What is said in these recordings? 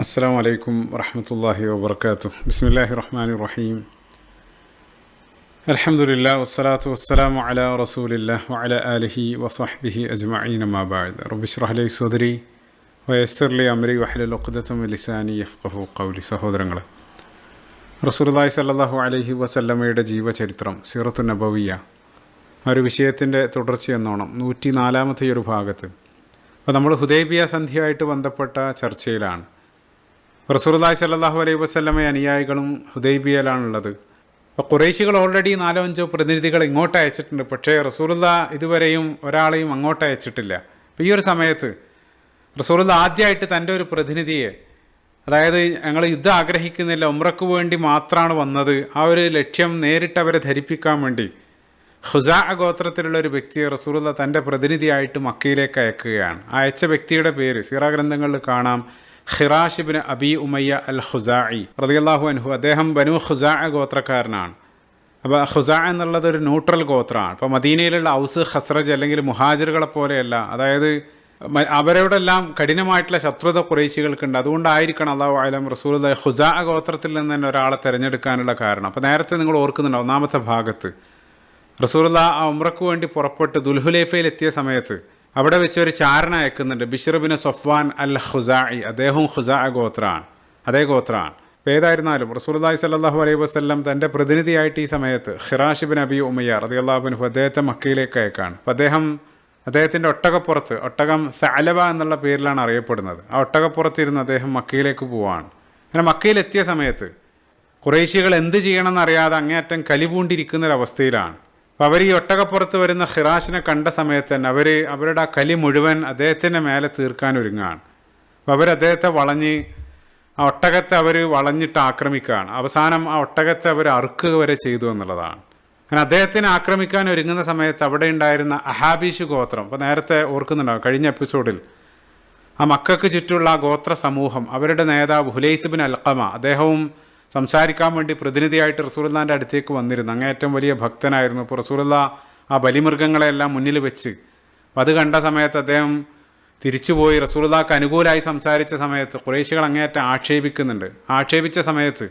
അസ്സലാമു അലൈക്കും വറഹ്മത്തുള്ളാഹി വബറകാതുഹു. ബിസ്മില്ലാഹിർ റഹ്മാനിർ റഹീം. അൽഹംദുലില്ലാഹി വസ്സലാത്തു വസ്സലാമു അലാ റസൂലില്ലാഹി വഅലാ ആലിഹി വസ്വഹ്ബിഹി അജ്മഈൻ. അമ്മാ ബഅദ്. റബ്ബി ഇശ്റഹ് ലി സദ്രി വയസ്സിർ ലി അംരി വഹ്ലുൽ ഉഖ്ദത മിൻ ലിസാനി യഫ്ഖഹു ഖൗലി. സഹോദരങ്ങളെ, റസൂലുള്ളാഹി സ്വല്ലല്ലാഹു അലൈഹി വസല്ലമയുടെ ജീവചരിത്രം, സീറത്തുൻ നബവിയ്യ, ഒരു വിഷയത്തിൻ്റെ തുടർച്ചയെന്നോണം 104-ാമത്തെ ഒരു ഭാഗത്ത് അപ്പോൾ നമ്മൾ ഹുദൈബിയ സന്ധിയായിട്ട് ബന്ധപ്പെട്ട ചർച്ചയിലാണ്. റസൂലുള്ളാഹി സ്വല്ലല്ലാഹു അലൈഹി വസല്ലമയെ അനുയായികളും ഹുദൈബിയയിലാണുള്ളത്. അപ്പോൾ ഖുറൈശികൾ ഓൾറെഡി 4-5 പ്രതിനിധികൾ ഇങ്ങോട്ട് അയച്ചിട്ടുണ്ട്. പക്ഷേ റസൂലുള്ളാഹി ഇതുവരെയും ഒരാളെയും അങ്ങോട്ട് അയച്ചിട്ടില്ല. അപ്പോൾ ഈ ഒരു സമയത്ത് റസൂലുള്ളാഹി ആദ്യമായിട്ട് തൻ്റെ ഒരു പ്രതിനിധിയെ, അതായത് ഞങ്ങൾ യുദ്ധം ആഗ്രഹിക്കുന്നില്ല, ഉംറയ്ക്ക് വേണ്ടി മാത്രമാണ് വന്നത്, ആ ഒരു ലക്ഷ്യം നേരിട്ട് അവരെ ധരിപ്പിക്കാൻ വേണ്ടി ഖുസാ ഗോത്രത്തിലുള്ള ഒരു വ്യക്തിയെ റസൂലുള്ളാഹി തൻ്റെ പ്രതിനിധിയായിട്ട് മക്കയിലേക്ക് അയക്കുകയാണ്. ആ അയച്ച വ്യക്തിയുടെ പേര് സീറാ ഗ്രന്ഥങ്ങളിൽ കാണാം, ഖിറാശ് ഇബ്നു അബി ഉമയ്യ അൽ ഖുസാഇ റളിയല്ലാഹു അൻഹു. അദ്ദേഹം ബനു ഖുസാ ഗോത്രക്കാരനാണ്. അപ്പോൾ ഖുസാ എന്നുള്ളത് ഒരു ന്യൂട്രൽ ഗോത്രമാണ്. അപ്പോൾ മദീനയിലുള്ള ഔസ് ഖസ്റജ് അല്ലെങ്കിൽ മുഹാജിറുകളെ പോലെയല്ല, അതായത് അവരോടെല്ലാം കഠിനമായിട്ടുള്ള ശത്രുത ഖുറൈശികൾക്കുണ്ട്. അതുകൊണ്ടായിരിക്കണം അല്ലാഹു അഅലം റസൂലുള്ളാഹി ഖുസാ ഗോത്രത്തിൽ നിന്ന് തന്നെ ഒരാളെ തിരഞ്ഞെടുക്കാനുള്ള കാരണം. അപ്പോൾ നേരത്തെ നിങ്ങൾ ഓർക്കുന്നുണ്ട്, 1-ാമത്തെ ഭാഗത്ത് റസൂലുള്ളാഹി ആ ഉംറയ്ക്ക് വേണ്ടി പുറപ്പെട്ട് ദുൽഹുലൈഫയിൽ എത്തിയ സമയത്ത് അവിടെ വെച്ച് ഒരു ചാരണ അയക്കുന്നുണ്ട്, ബിശ്ർ ബിൻ സഫ്വാൻ അൽ ഖുസാഇ. അദ്ദേഹവും ഖുസാ ഗോത്രമാണ്, അതേ ഗോത്രമാണ്. അപ്പോൾ ഏതായിരുന്നാലും റസൂലുള്ളാഹി സ്വല്ലല്ലാഹു അലൈഹി വസല്ലം തൻ്റെ പ്രതിനിധിയായിട്ട് ഈ സമയത്ത് ഖിറാശ് ഇബ്നു അബി ഉമയ്യ റളിയല്ലാഹു അൻഹു അദ്ദേഹത്തെ മക്കയിലേക്ക് അയക്കാണ്. അപ്പോൾ അദ്ദേഹത്തിൻ്റെ ഒട്ടകപ്പുറത്ത്, ഒട്ടകം സഅലബ എന്നുള്ള പേരിലാണ് അറിയപ്പെടുന്നത്, ആ ഒട്ടകപ്പുറത്തിരുന്ന് അദ്ദേഹം മക്കയിലേക്ക് പോവാണ്. അങ്ങനെ മക്കയിലെത്തിയ സമയത്ത് ഖുറൈശികൾ എന്ത് ചെയ്യണമെന്നറിയാതെ അങ്ങേയറ്റം കലിപൂണ്ടിരിക്കുന്നൊരവസ്ഥയിലാണ്. അപ്പോൾ അവർ ഈ ഒട്ടകപ്പുറത്ത് വരുന്ന ഖിറാശിനെ കണ്ട സമയത്ത് തന്നെ അവരുടെ ആ കലി മുഴുവൻ അദ്ദേഹത്തിൻ്റെ മേലെ തീർക്കാൻ ഒരുങ്ങുകയാണ്. അപ്പോൾ അദ്ദേഹത്തെ വളഞ്ഞ് ആ ഒട്ടകത്തെ വളഞ്ഞിട്ട് ആക്രമിക്കുകയാണ്. അവസാനം ആ ഒട്ടകത്തെ അറുക്കുക വരെ ചെയ്തു എന്നുള്ളതാണ്. അങ്ങനെ അദ്ദേഹത്തിനെ ആക്രമിക്കാൻ ഒരുങ്ങുന്ന സമയത്ത് അവിടെ ഉണ്ടായിരുന്ന അഹാബീഷ് ഗോത്രം, അപ്പോൾ നേരത്തെ ഓർക്കുന്നുണ്ടാവും കഴിഞ്ഞ എപ്പിസോഡിൽ, ആ മക്കൾക്ക് ചുറ്റുള്ള ആ ഗോത്ര സമൂഹം, അവരുടെ നേതാവ് ഹുലൈസ് ബിൻ അൽഖമ, അദ്ദേഹവും സംസാരിക്കാൻ വേണ്ടി പ്രതിനിധിയായിട്ട് റസൂലുള്ളാഹിൻ്റെ അടുത്തേക്ക് വന്നിരുന്നു. അങ്ങേയറ്റം വലിയ ഭക്തനായിരുന്നു. അപ്പോൾ റസൂലുള്ളാഹി ആ ബലിമൃഗങ്ങളെല്ലാം മുന്നിൽ വെച്ച് അത് കണ്ട സമയത്ത് അദ്ദേഹം തിരിച്ചുപോയി റസൂലുള്ളാഹിക്ക് അനുകൂലമായി സംസാരിച്ച സമയത്ത് ഖുറൈശികൾ അങ്ങേയറ്റം ആക്ഷേപിക്കുന്നുണ്ട്. ആക്ഷേപിച്ച സമയത്ത്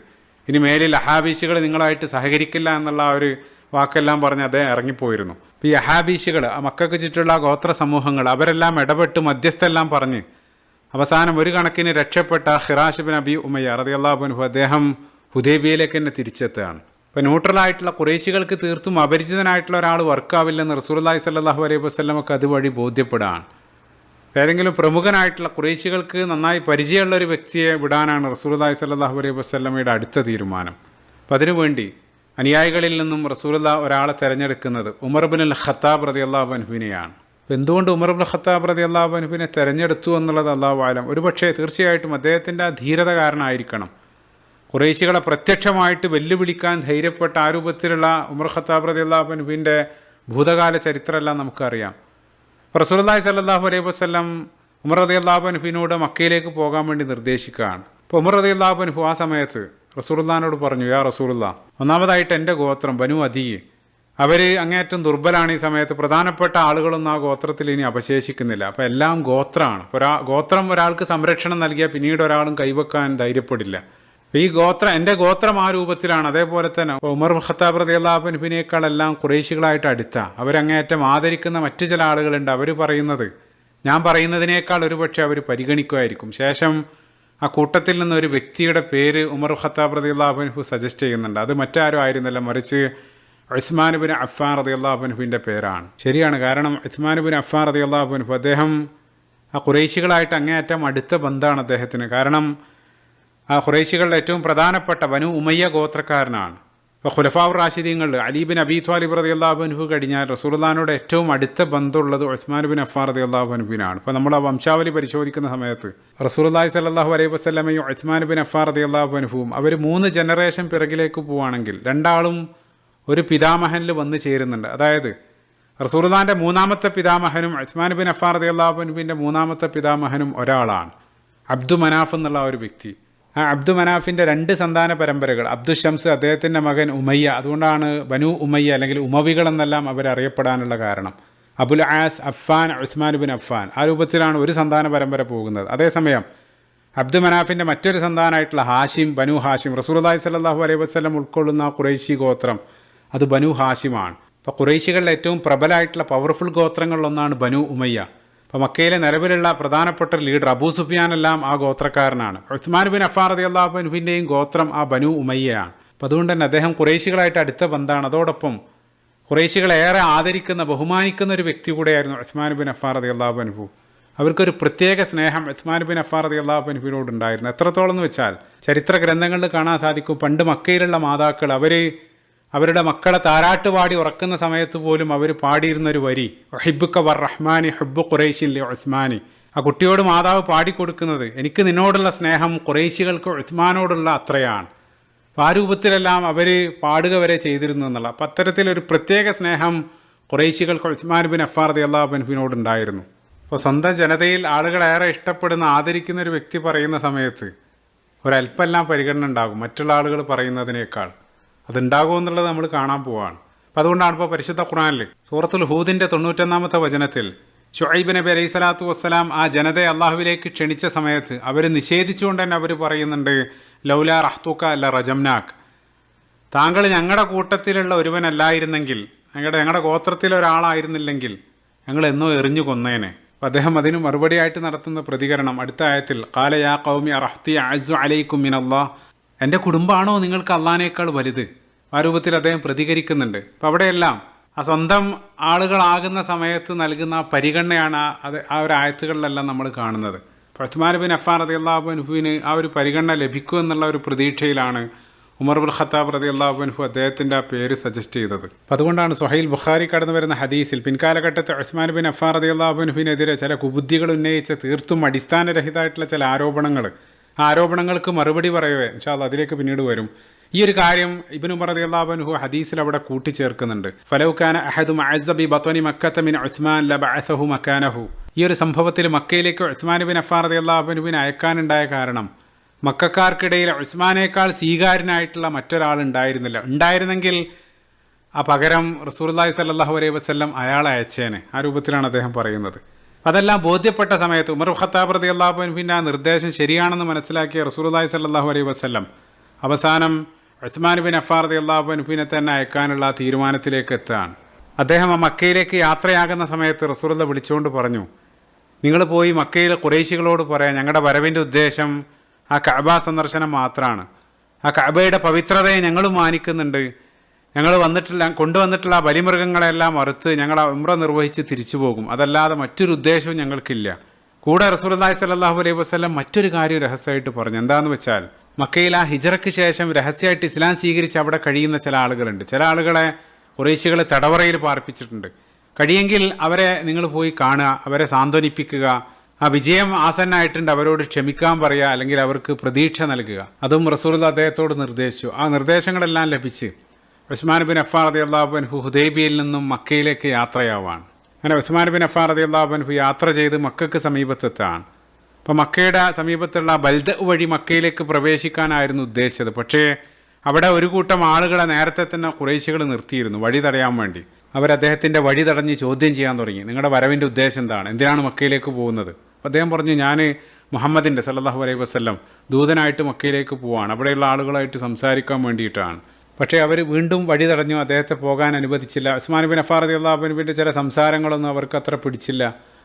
ഇനി മേലിൽ അഹാബീശികൾ നിങ്ങളായിട്ട് സഹകരിക്കില്ല എന്നുള്ള ആ ഒരു വാക്കെല്ലാം പറഞ്ഞ് അദ്ദേഹം ഇറങ്ങിപ്പോയിരുന്നു. അപ്പോൾ ഈ അഹാബീശികൾ, ആ മക്കൾക്ക് ചുറ്റുള്ള ഗോത്ര സമൂഹങ്ങൾ, അവരെല്ലാം ഇടപെട്ട് മധ്യസ്ഥെല്ലാം പറഞ്ഞ് അവസാനം ഒരു കണക്കിന് രക്ഷപ്പെട്ട ഖിറാശ് ഇബ്നു അബി ഉമയ്യ റളിയല്ലാഹു അൻഹു അദ്ദേഹം ഹുദൈബിയയിലേക്ക് തന്നെ തിരിച്ചെത്തുകയാണ്. ഇപ്പോൾ ന്യൂട്രലായിട്ടുള്ള ഖുറൈശികൾക്ക് തീർത്തും അപരിചിതനായിട്ടുള്ള ഒരാൾ വർക്കാവില്ലെന്ന് റസൂലുള്ളാഹി സ്വല്ലല്ലാഹു അലൈഹി വസല്ലമക്ക് അതുവഴി ബോധ്യപ്പെടുകയാണ്. ഏതെങ്കിലും പ്രമുഖനായിട്ടുള്ള ഖുറൈശികൾക്ക് നന്നായി പരിചയമുള്ള ഒരു വ്യക്തിയെ വിടാനാണ് റസൂലുള്ളാഹി സ്വല്ലല്ലാഹു അലൈഹി വസല്ലമയുടെ അടുത്ത തീരുമാനം. അപ്പോൾ അതിനുവേണ്ടി അനുയായികളിൽ നിന്നും റസൂലുള്ളാഹി ഒരാളെ തിരഞ്ഞെടുക്കുന്നത് ഉമർ ഇബ്നുൽ ഖത്താബ് റളിയല്ലാഹു അൻഹുവിനെയാണ്. അപ്പോൾ എന്തുകൊണ്ട് ഉമർ ഇബ്നുൽ ഖത്താബ് റളിയല്ലാഹു അൻഹുവിനെ തിരഞ്ഞെടുത്തു എന്നുള്ളത് അല്ലാഹു അഅലം. ഒരുപക്ഷേ തീർച്ചയായിട്ടും അദ്ദേഹത്തിൻ്റെ ആ ധീരത കാരണമായിരിക്കണം. ഖുറൈശികളെ പ്രത്യക്ഷമായിട്ട് വെല്ലുവിളിക്കാൻ ധൈര്യപ്പെട്ട ആ രൂപത്തിലുള്ള ഉമർ ഖത്താബ് റളിയല്ലാഹു അൻഹുവിൻ്റെ ഭൂതകാല ചരിത്രമെല്ലാം നമുക്കറിയാം. റസൂലുള്ളാഹി സ്വല്ലല്ലാഹു അലൈഹി വസല്ലം ഉമർ റളിയല്ലാഹു അൻഹുവിനോട് മക്കയിലേക്ക് പോകാൻ വേണ്ടി നിർദ്ദേശിക്കുകയാണ്. അപ്പോൾ ഉമർ റളിയല്ലാഹു അൻഹു ആ സമയത്ത് റസൂലുള്ളാഹിനോട് പറഞ്ഞു, യാ റസൂലുള്ളാഹ്, ഒന്നാമതായിട്ട് എൻ്റെ ഗോത്രം ബനു അദി, അവർ അങ്ങേയറ്റം ദുർബലാണ്. ഈ സമയത്ത് പ്രധാനപ്പെട്ട ആളുകളൊന്നും ആ ഗോത്രത്തിൽ ഇനി അവശേഷിക്കുന്നില്ല. അപ്പോൾ എല്ലാം ഗോത്രമാണ്. ഗോത്രം ഒരാൾക്ക് സംരക്ഷണം നൽകിയാൽ പിന്നീട് ഒരാളും കൈവെക്കാൻ ധൈര്യപ്പെടില്ല. ഈ എൻ്റെ ഗോത്രം ആ രൂപത്തിലാണ്. അതേപോലെ തന്നെ ഉമർ ഖത്താബ് റളിയല്ലാഹു അൻഹുവിനേക്കാളെല്ലാം ഖുറൈശികളായിട്ട് അടുത്ത, അവരങ്ങേയറ്റം ആദരിക്കുന്ന മറ്റു ചില ആളുകളുണ്ട്. അവർ പറയുന്നത് ഞാൻ പറയുന്നതിനേക്കാൾ ഒരുപക്ഷെ അവർ പരിഗണിക്കുമായിരിക്കും. ശേഷം ആ കൂട്ടത്തിൽ നിന്ന് ഒരു വ്യക്തിയുടെ പേര് ഉമർ ഖത്താബ് റളിയല്ലാഹു അൻഹു സജസ്റ്റ് ചെയ്യുന്നുണ്ട്. അത് മറ്റാരും ആയിരുന്നില്ല, മറിച്ച് ഉസ്മാൻ ഇബ്നു അഫ്ഫാൻ റളിയല്ലാഹു അൻഹുവിൻ്റെ പേരാണ്. ശരിയാണ്, കാരണം ഉസ്മാൻ ഇബ്നു അഫ്ഫാൻ റളിയല്ലാഹു അൻഹു അദ്ദേഹം ആ ഖുറൈശികളായിട്ട് അങ്ങേയറ്റം അടുത്ത ബന്ധമാണ് അദ്ദേഹത്തിന്. കാരണം ആ ഖുറൈശികളുടെ ഏറ്റവും പ്രധാനപ്പെട്ട ബനു ഉമയ്യ ഗോത്രക്കാരനാണ്. അപ്പോൾ ഖുലഫാഉർ റാഷിദീങ്ങളിൽ അലി ബിൻ അബി ത്വാലിബ് റളിയല്ലാഹു അൻഹു കഴിഞ്ഞാൽ റസൂലുള്ളാഹിനോട് ഏറ്റവും അടുത്ത ബന്ധമുള്ളത് ഉസ്മാൻ ഇബ്നു അഫ്ഫാൻ റളിയല്ലാഹു അൻഹുവിനാണ്. അപ്പോൾ നമ്മൾ ആ വംശാവലി പരിശോധിക്കുന്ന സമയത്ത് റസൂലുള്ളാഹി സ്വല്ലല്ലാഹു അലൈഹി വസല്ലമയും ഉസ്മാൻ ഇബ്നു അഫ്ഫാൻ റളിയല്ലാഹു അൻഹുവും അവർ 3 ജനറേഷൻ പിറകിലേക്ക് പോവുകയാണെങ്കിൽ രണ്ടാളും ഒരു പിതാമഹനിൽ വന്നു ചേരുന്നുണ്ട്. അതായത് റസൂലുള്ളാഹിൻ്റെ 3-ാമത്തെ പിതാമഹനും ഉസ്മാൻ ഇബ്നു അഫ്ഫാൻ റളിയല്ലാഹു അൻഹുവിൻ്റെ 3-ാമത്തെ പിതാമഹനും ഒരാളാണ്, അബ്ദു മനാഫ് എന്നുള്ള ഒരു വ്യക്തി. ആ അബ്ദു മനാഫിൻ്റെ 2 സന്താന പരമ്പരകൾ, അബ്ദു ഷംസ് അദ്ദേഹത്തിൻ്റെ മകൻ ഉമയ്യ, അതുകൊണ്ടാണ് ബനു ഉമയ്യ അല്ലെങ്കിൽ ഉമവികൾ എന്നെല്ലാം അവരറിയപ്പെടാനുള്ള കാരണം. അബുൽ ആസ്, അഫ്ഫാൻ, ഉസ്മാൻ ഇബ്നു അഫ്ഫാൻ, ആ രൂപത്തിലാണ് ഒരു സന്താന പരമ്പര പോകുന്നത്. അതേസമയം അബ്ദു മനാഫിൻ്റെ മറ്റൊരു സന്താനമായിട്ടുള്ള ഹാഷിം, ബനു ഹാഷിം, റസൂലുള്ളാഹി സ്വല്ലല്ലാഹു അലൈഹി വസല്ലം ഉൾക്കൊള്ളുന്ന ഖുറൈശി ഗോത്രം അത് ബനു ഹാഷിമാണ്. അപ്പോൾ ഖുറൈശികളിലെ ഏറ്റവും പ്രബലമായിട്ടുള്ള പവർഫുൾ ഗോത്രങ്ങളിലൊന്നാണ് ബനു ഉമയ്യ. അപ്പോൾ മക്കയിലെ നിലവിലുള്ള പ്രധാനപ്പെട്ട ലീഡർ അബൂ സുഫിയാൻ എല്ലാം ആ ഗോത്രക്കാരനാണ്. ഉസ്മാൻ ബിൻ അഫ്ഫാൻ റളിയല്ലാഹു അൻഹുവിൻ്റെയും ഗോത്രം ആ ബനു ഉമയ്യയാണ്. അപ്പോൾ അതുകൊണ്ട് തന്നെ അദ്ദേഹം ഖുറൈശികളായിട്ട് അടുത്ത ബന്ധമാണ്. അതോടൊപ്പം ഖുറൈശികളേറെ ആദരിക്കുന്ന ബഹുമാനിക്കുന്ന ഒരു വ്യക്തി കൂടെയായിരുന്നു ഉസ്മാൻ ബിൻ അഫ്ഫാൻ റളിയല്ലാഹു അൻഹു. അവർക്കൊരു പ്രത്യേക സ്നേഹം ഉസ്മാൻ ബിൻ അഫ്ഫാൻ റളിയല്ലാഹു അൻഹുവിനോടുണ്ടായിരുന്നു. എത്രത്തോളം എന്ന് വെച്ചാൽ ചരിത്ര ഗ്രന്ഥങ്ങളിൽ കാണാൻ സാധിക്കും, പണ്ട് മക്കയിലുള്ള മാതാക്കൾ അവരുടെ മക്കളെ താരാട്ടുപാടി ഉറക്കുന്ന സമയത്ത് പോലും അവർ പാടിയിരുന്നൊരു വരി, ഹിബ്ബുക വർ റഹ്മാനി ഹിബ്ബു ഖുറൈശിൻ ലി ഉസ്മാനി. ആ കുട്ടിയോട് മാതാവ് പാടിക്കൊടുക്കുന്നത്, എനിക്ക് നിന്നോടുള്ള സ്നേഹം ഖുറൈശികൾക്ക് ഉസ്മാനോടുള്ള അത്രയാണ്. അപ്പോൾ ആ രൂപത്തിലെല്ലാം അവർ പാടുക വരെ ചെയ്തിരുന്നു എന്നുള്ള. അപ്പം അത്തരത്തിലൊരു പ്രത്യേക സ്നേഹം ഖുറൈശികൾക്ക് ഉസ്മാൻ ബിൻ അഫ്ഫാൻ റളിയല്ലാഹു അൻഹുവിനോടുണ്ടായിരുന്നു. അപ്പോൾ സ്വന്തം ജനതയിൽ ആളുകളേറെ ഇഷ്ടപ്പെടുന്ന ആദരിക്കുന്ന ഒരു വ്യക്തി പറയുന്ന സമയത്ത് ഒരല്പമെല്ലാം പരിഗണന ഉണ്ടാകും മറ്റുള്ള ആളുകൾ പറയുന്നതിനേക്കാൾ. അതുണ്ടാകുമെന്നുള്ളത് നമ്മൾ കാണാൻ പോവാണ്. അപ്പം അതുകൊണ്ടാണ് ഇപ്പോൾ പരിശുദ്ധ ഖുർആനിൽ സൂറത്തുൽ ഹൂദിൻ്റെ 91-ാമത്തെ വചനത്തിൽ ശുഐബ് നബി അലൈഹി സ്വലാത്തു വസ്സലാം ആ ജനതയെ അള്ളാഹുവിലേക്ക് ക്ഷണിച്ച സമയത്ത് അവർ നിഷേധിച്ചുകൊണ്ട് തന്നെ അവർ പറയുന്നുണ്ട്, ലൗലാ റഹ്തുക അല്ല റജംനാക്ക്, താങ്കൾ ഞങ്ങളുടെ കൂട്ടത്തിലുള്ള ഒരുവനല്ലായിരുന്നെങ്കിൽ, ഞങ്ങളുടെ ഗോത്രത്തിലെ ഒരാളായിരുന്നില്ലെങ്കിൽ ഞങ്ങൾ എന്നോ എറിഞ്ഞു കൊന്നേനെ. അപ്പം അദ്ദേഹം അതിന് മറുപടിയായിട്ട് നടത്തുന്ന പ്രതികരണം അടുത്ത ആയത്തിൽ, ഖാല യാ ഖൗമി അറഹ്തി അഅ്സു അലൈക്കും മിനല്ലാഹ്, എൻ്റെ കുടുംബമാണോ നിങ്ങൾക്ക് അള്ളാഹിനേക്കാൾ വലുത്? ആ രൂപത്തിൽ അദ്ദേഹം പ്രതികരിക്കുന്നുണ്ട്. അപ്പം അവിടെയെല്ലാം ആ സ്വന്തം ആളുകളാകുന്ന സമയത്ത് നൽകുന്ന പരിഗണനയാണ് ആ ഒരു ആയത്തുകളിലെല്ലാം നമ്മൾ കാണുന്നത്. ഉസ്മാൻ ബിൻ അഫ്ഫാൻ റളിയല്ലാഹു അൻഹുവിന് ആ ഒരു പരിഗണന ലഭിക്കും എന്നുള്ള ഒരു പ്രതീക്ഷയിലാണ് ഉമർ ഇബ്നുൽ ഖത്താബ് റളിയല്ലാഹു അൻഹു അദ്ദേഹത്തിൻ്റെ ആ പേര് സജസ്റ്റ് ചെയ്തത്. അപ്പം അതുകൊണ്ടാണ് സ്വഹീൽ ബുഖാരി കടന്നു വരുന്ന ഹദീസിൽ പിൻകാലഘട്ടത്തിൽ ഉസ്മാൻ ബിൻ അഫ്ഫാൻ റളിയല്ലാഹു അൻഹുവിനെതിരെ ചില കുബുദ്ധികൾ ഉന്നയിച്ച തീർത്തും അടിസ്ഥാനരഹിതമായിട്ടുള്ള ചില ആരോപണങ്ങൾ, ആ ആരോപണങ്ങൾക്ക് മറുപടി പറയവേ ഇൻഷാ അല്ലാഹ് അതിലേക്ക് പിന്നീട് വരും. ഈ ഒരു കാര്യം ഇബ്നു ഉമർ റളിയല്ലാഹു അൻഹു ഹദീസിൽ അവിടെ കൂട്ടിച്ചേർക്കുന്നുണ്ട്. ഫലൗ കാന അഹദും അഅസ്സ ബി ബത്നി മക്കത മിൻ ഉസ്മാൻ ലബഅസഹു മകാനഹു. ഈ ഒരു സംഭവത്തിൽ മക്കയിലേക്ക് ഉസ്മാൻ ബിൻ അഫ്ഫാൻ റളിയല്ലാഹു അൻഹുവിനെ അയക്കാനുണ്ടായ കാരണം മക്കക്കാർക്കിടയിൽ ഉസ്മാനേക്കാൾ സ്വീകാര്യനായിട്ടുള്ള മറ്റൊരാൾ ഉണ്ടായിരുന്നില്ല. ഉണ്ടായിരുന്നെങ്കിൽ ആ പകരം റസൂലുള്ളാഹി സ്വല്ലല്ലാഹു അലൈഹി വസല്ലം അയാളെ അയച്ചേനെ. ആ രൂപത്തിലാണ് അദ്ദേഹം പറയുന്നത്. അതെല്ലാം ബോധ്യപ്പെട്ട സമയത്ത് ഉമർ ഖത്താബ് റളിയല്ലാഹു അൻഹുവിൻ്റെ ആ നിർദ്ദേശം ശരിയാണെന്ന് മനസ്സിലാക്കിയ റസൂലുള്ളാഹി സ്വല്ലല്ലാഹു അലൈഹി വസല്ലം അവസാനം ഉസ്മാൻ ബിൻ അഫ്ഫാൻ റളിയല്ലാഹു അൻഹുവിനെ തന്നെ അയക്കാനുള്ള തീരുമാനത്തിലേക്ക് എത്തുകയാണ്. അദ്ദേഹം ആ മക്കയിലേക്ക് യാത്രയാകുന്ന സമയത്ത് റസൂലുള്ളാഹി വിളിച്ചുകൊണ്ട് പറഞ്ഞു, നിങ്ങൾ പോയി മക്കയിലെ ഖുറൈശികളോട് പറയാം, ഞങ്ങളുടെ വരവിൻ്റെ ഉദ്ദേശം ആ കഅബ സന്ദർശനം മാത്രമാണ്. ആ കഅബയുടെ പവിത്രതയെ ഞങ്ങൾ മാനിക്കുന്നുണ്ട്. ഞങ്ങൾ കൊണ്ടുവന്നിട്ടുള്ള ബലിമൃഗങ്ങളെല്ലാം അറുത്ത് ഞങ്ങൾ ഉംറ നിർവഹിച്ച് തിരിച്ചു പോകും. അതല്ലാതെ മറ്റൊരു ഉദ്ദേശവും ഞങ്ങൾക്കില്ല. കൂടെ റസൂലുള്ളാഹി സ്വല്ലല്ലാഹു അലൈഹി വസല്ലം മറ്റൊരു കാര്യം രഹസ്യമായിട്ട് പറഞ്ഞു. എന്താണെന്ന് വെച്ചാൽ മക്കയിൽ ആ ഹിജറയ്ക്ക് ശേഷം രഹസ്യമായിട്ട് ഇസ്ലാം സ്വീകരിച്ച് അവിടെ കഴിയുന്ന ചില ആളുകളുണ്ട്. ചില ആളുകളെ ഖുറൈശികൾ തടവറയിൽ പാർപ്പിച്ചിട്ടുണ്ട്. കഴിയെങ്കിൽ അവരെ നിങ്ങൾ പോയി കാണുക, അവരെ സാന്ത്വനിപ്പിക്കുക, ആ വിജയം ആസന്നായിട്ടുണ്ട് അവരോട് ക്ഷമിക്കാൻ പറയുക, അല്ലെങ്കിൽ അവർക്ക് പ്രതീക്ഷ നൽകുക. അതും റസൂലുള്ളാഹി അദ്ദേഹത്തോട് നിർദ്ദേശിച്ചു. ആ നിർദ്ദേശങ്ങളെല്ലാം ലഭിച്ച് ഉസ്മാൻ ബിൻ അഫ്ഫാൻ റളിയല്ലാഹു അൻഹു ഹുദൈബിയയിൽ നിന്നും മക്കയിലേക്ക് യാത്രയാവാണ്. അങ്ങനെ ഉസ്മാൻ ബിൻ അഫ്ഫാൻ റളിയല്ലാഹു അൻഹു യാത്ര ചെയ്ത് മക്കൾക്ക് സമീപത്തെത്താണ്. അപ്പോൾ മക്കയുടെ സമീപത്തുള്ള ബൽദ വഴി മക്കയിലേക്ക് പ്രവേശിക്കാനായിരുന്നു ഉദ്ദേശിച്ചത്. പക്ഷേ അവിടെ ഒരു കൂട്ടം ആളുകളെ നേരത്തെ തന്നെ ഖുറൈശികൾ നിർത്തിയിരുന്നു വഴി തടയാൻ വേണ്ടി. അദ്ദേഹത്തിൻ്റെ വഴി തടഞ്ഞ് ചോദ്യം ചെയ്യാൻ തുടങ്ങി. നിങ്ങളുടെ വരവിൻ്റെ ഉദ്ദേശം എന്താണ്? എന്തിനാണ് മക്കയിലേക്ക് പോകുന്നത്? അപ്പോൾ അദ്ദേഹം പറഞ്ഞു, ഞാൻ മുഹമ്മദിൻ്റെ സല്ലല്ലാഹു അലൈഹി വസല്ലം ദൂതനായിട്ട് മക്കയിലേക്ക് പോവാണ്, അവിടെയുള്ള ആളുകളായിട്ട് സംസാരിക്കാൻ വേണ്ടിയിട്ടാണ്. പക്ഷേ അവർ വീണ്ടും വഴി തടഞ്ഞു, അദ്ദേഹത്തെ പോകാൻ അനുവദിച്ചില്ല. ഉസ്മാൻ ബിൻ അഫ്ഫാൻ റളിയല്ലാഹു അൻഹുവിൻ്റെ ചില സംസാരങ്ങളൊന്നും അവർക്ക് അത്ര പിടിച്ചില്ല.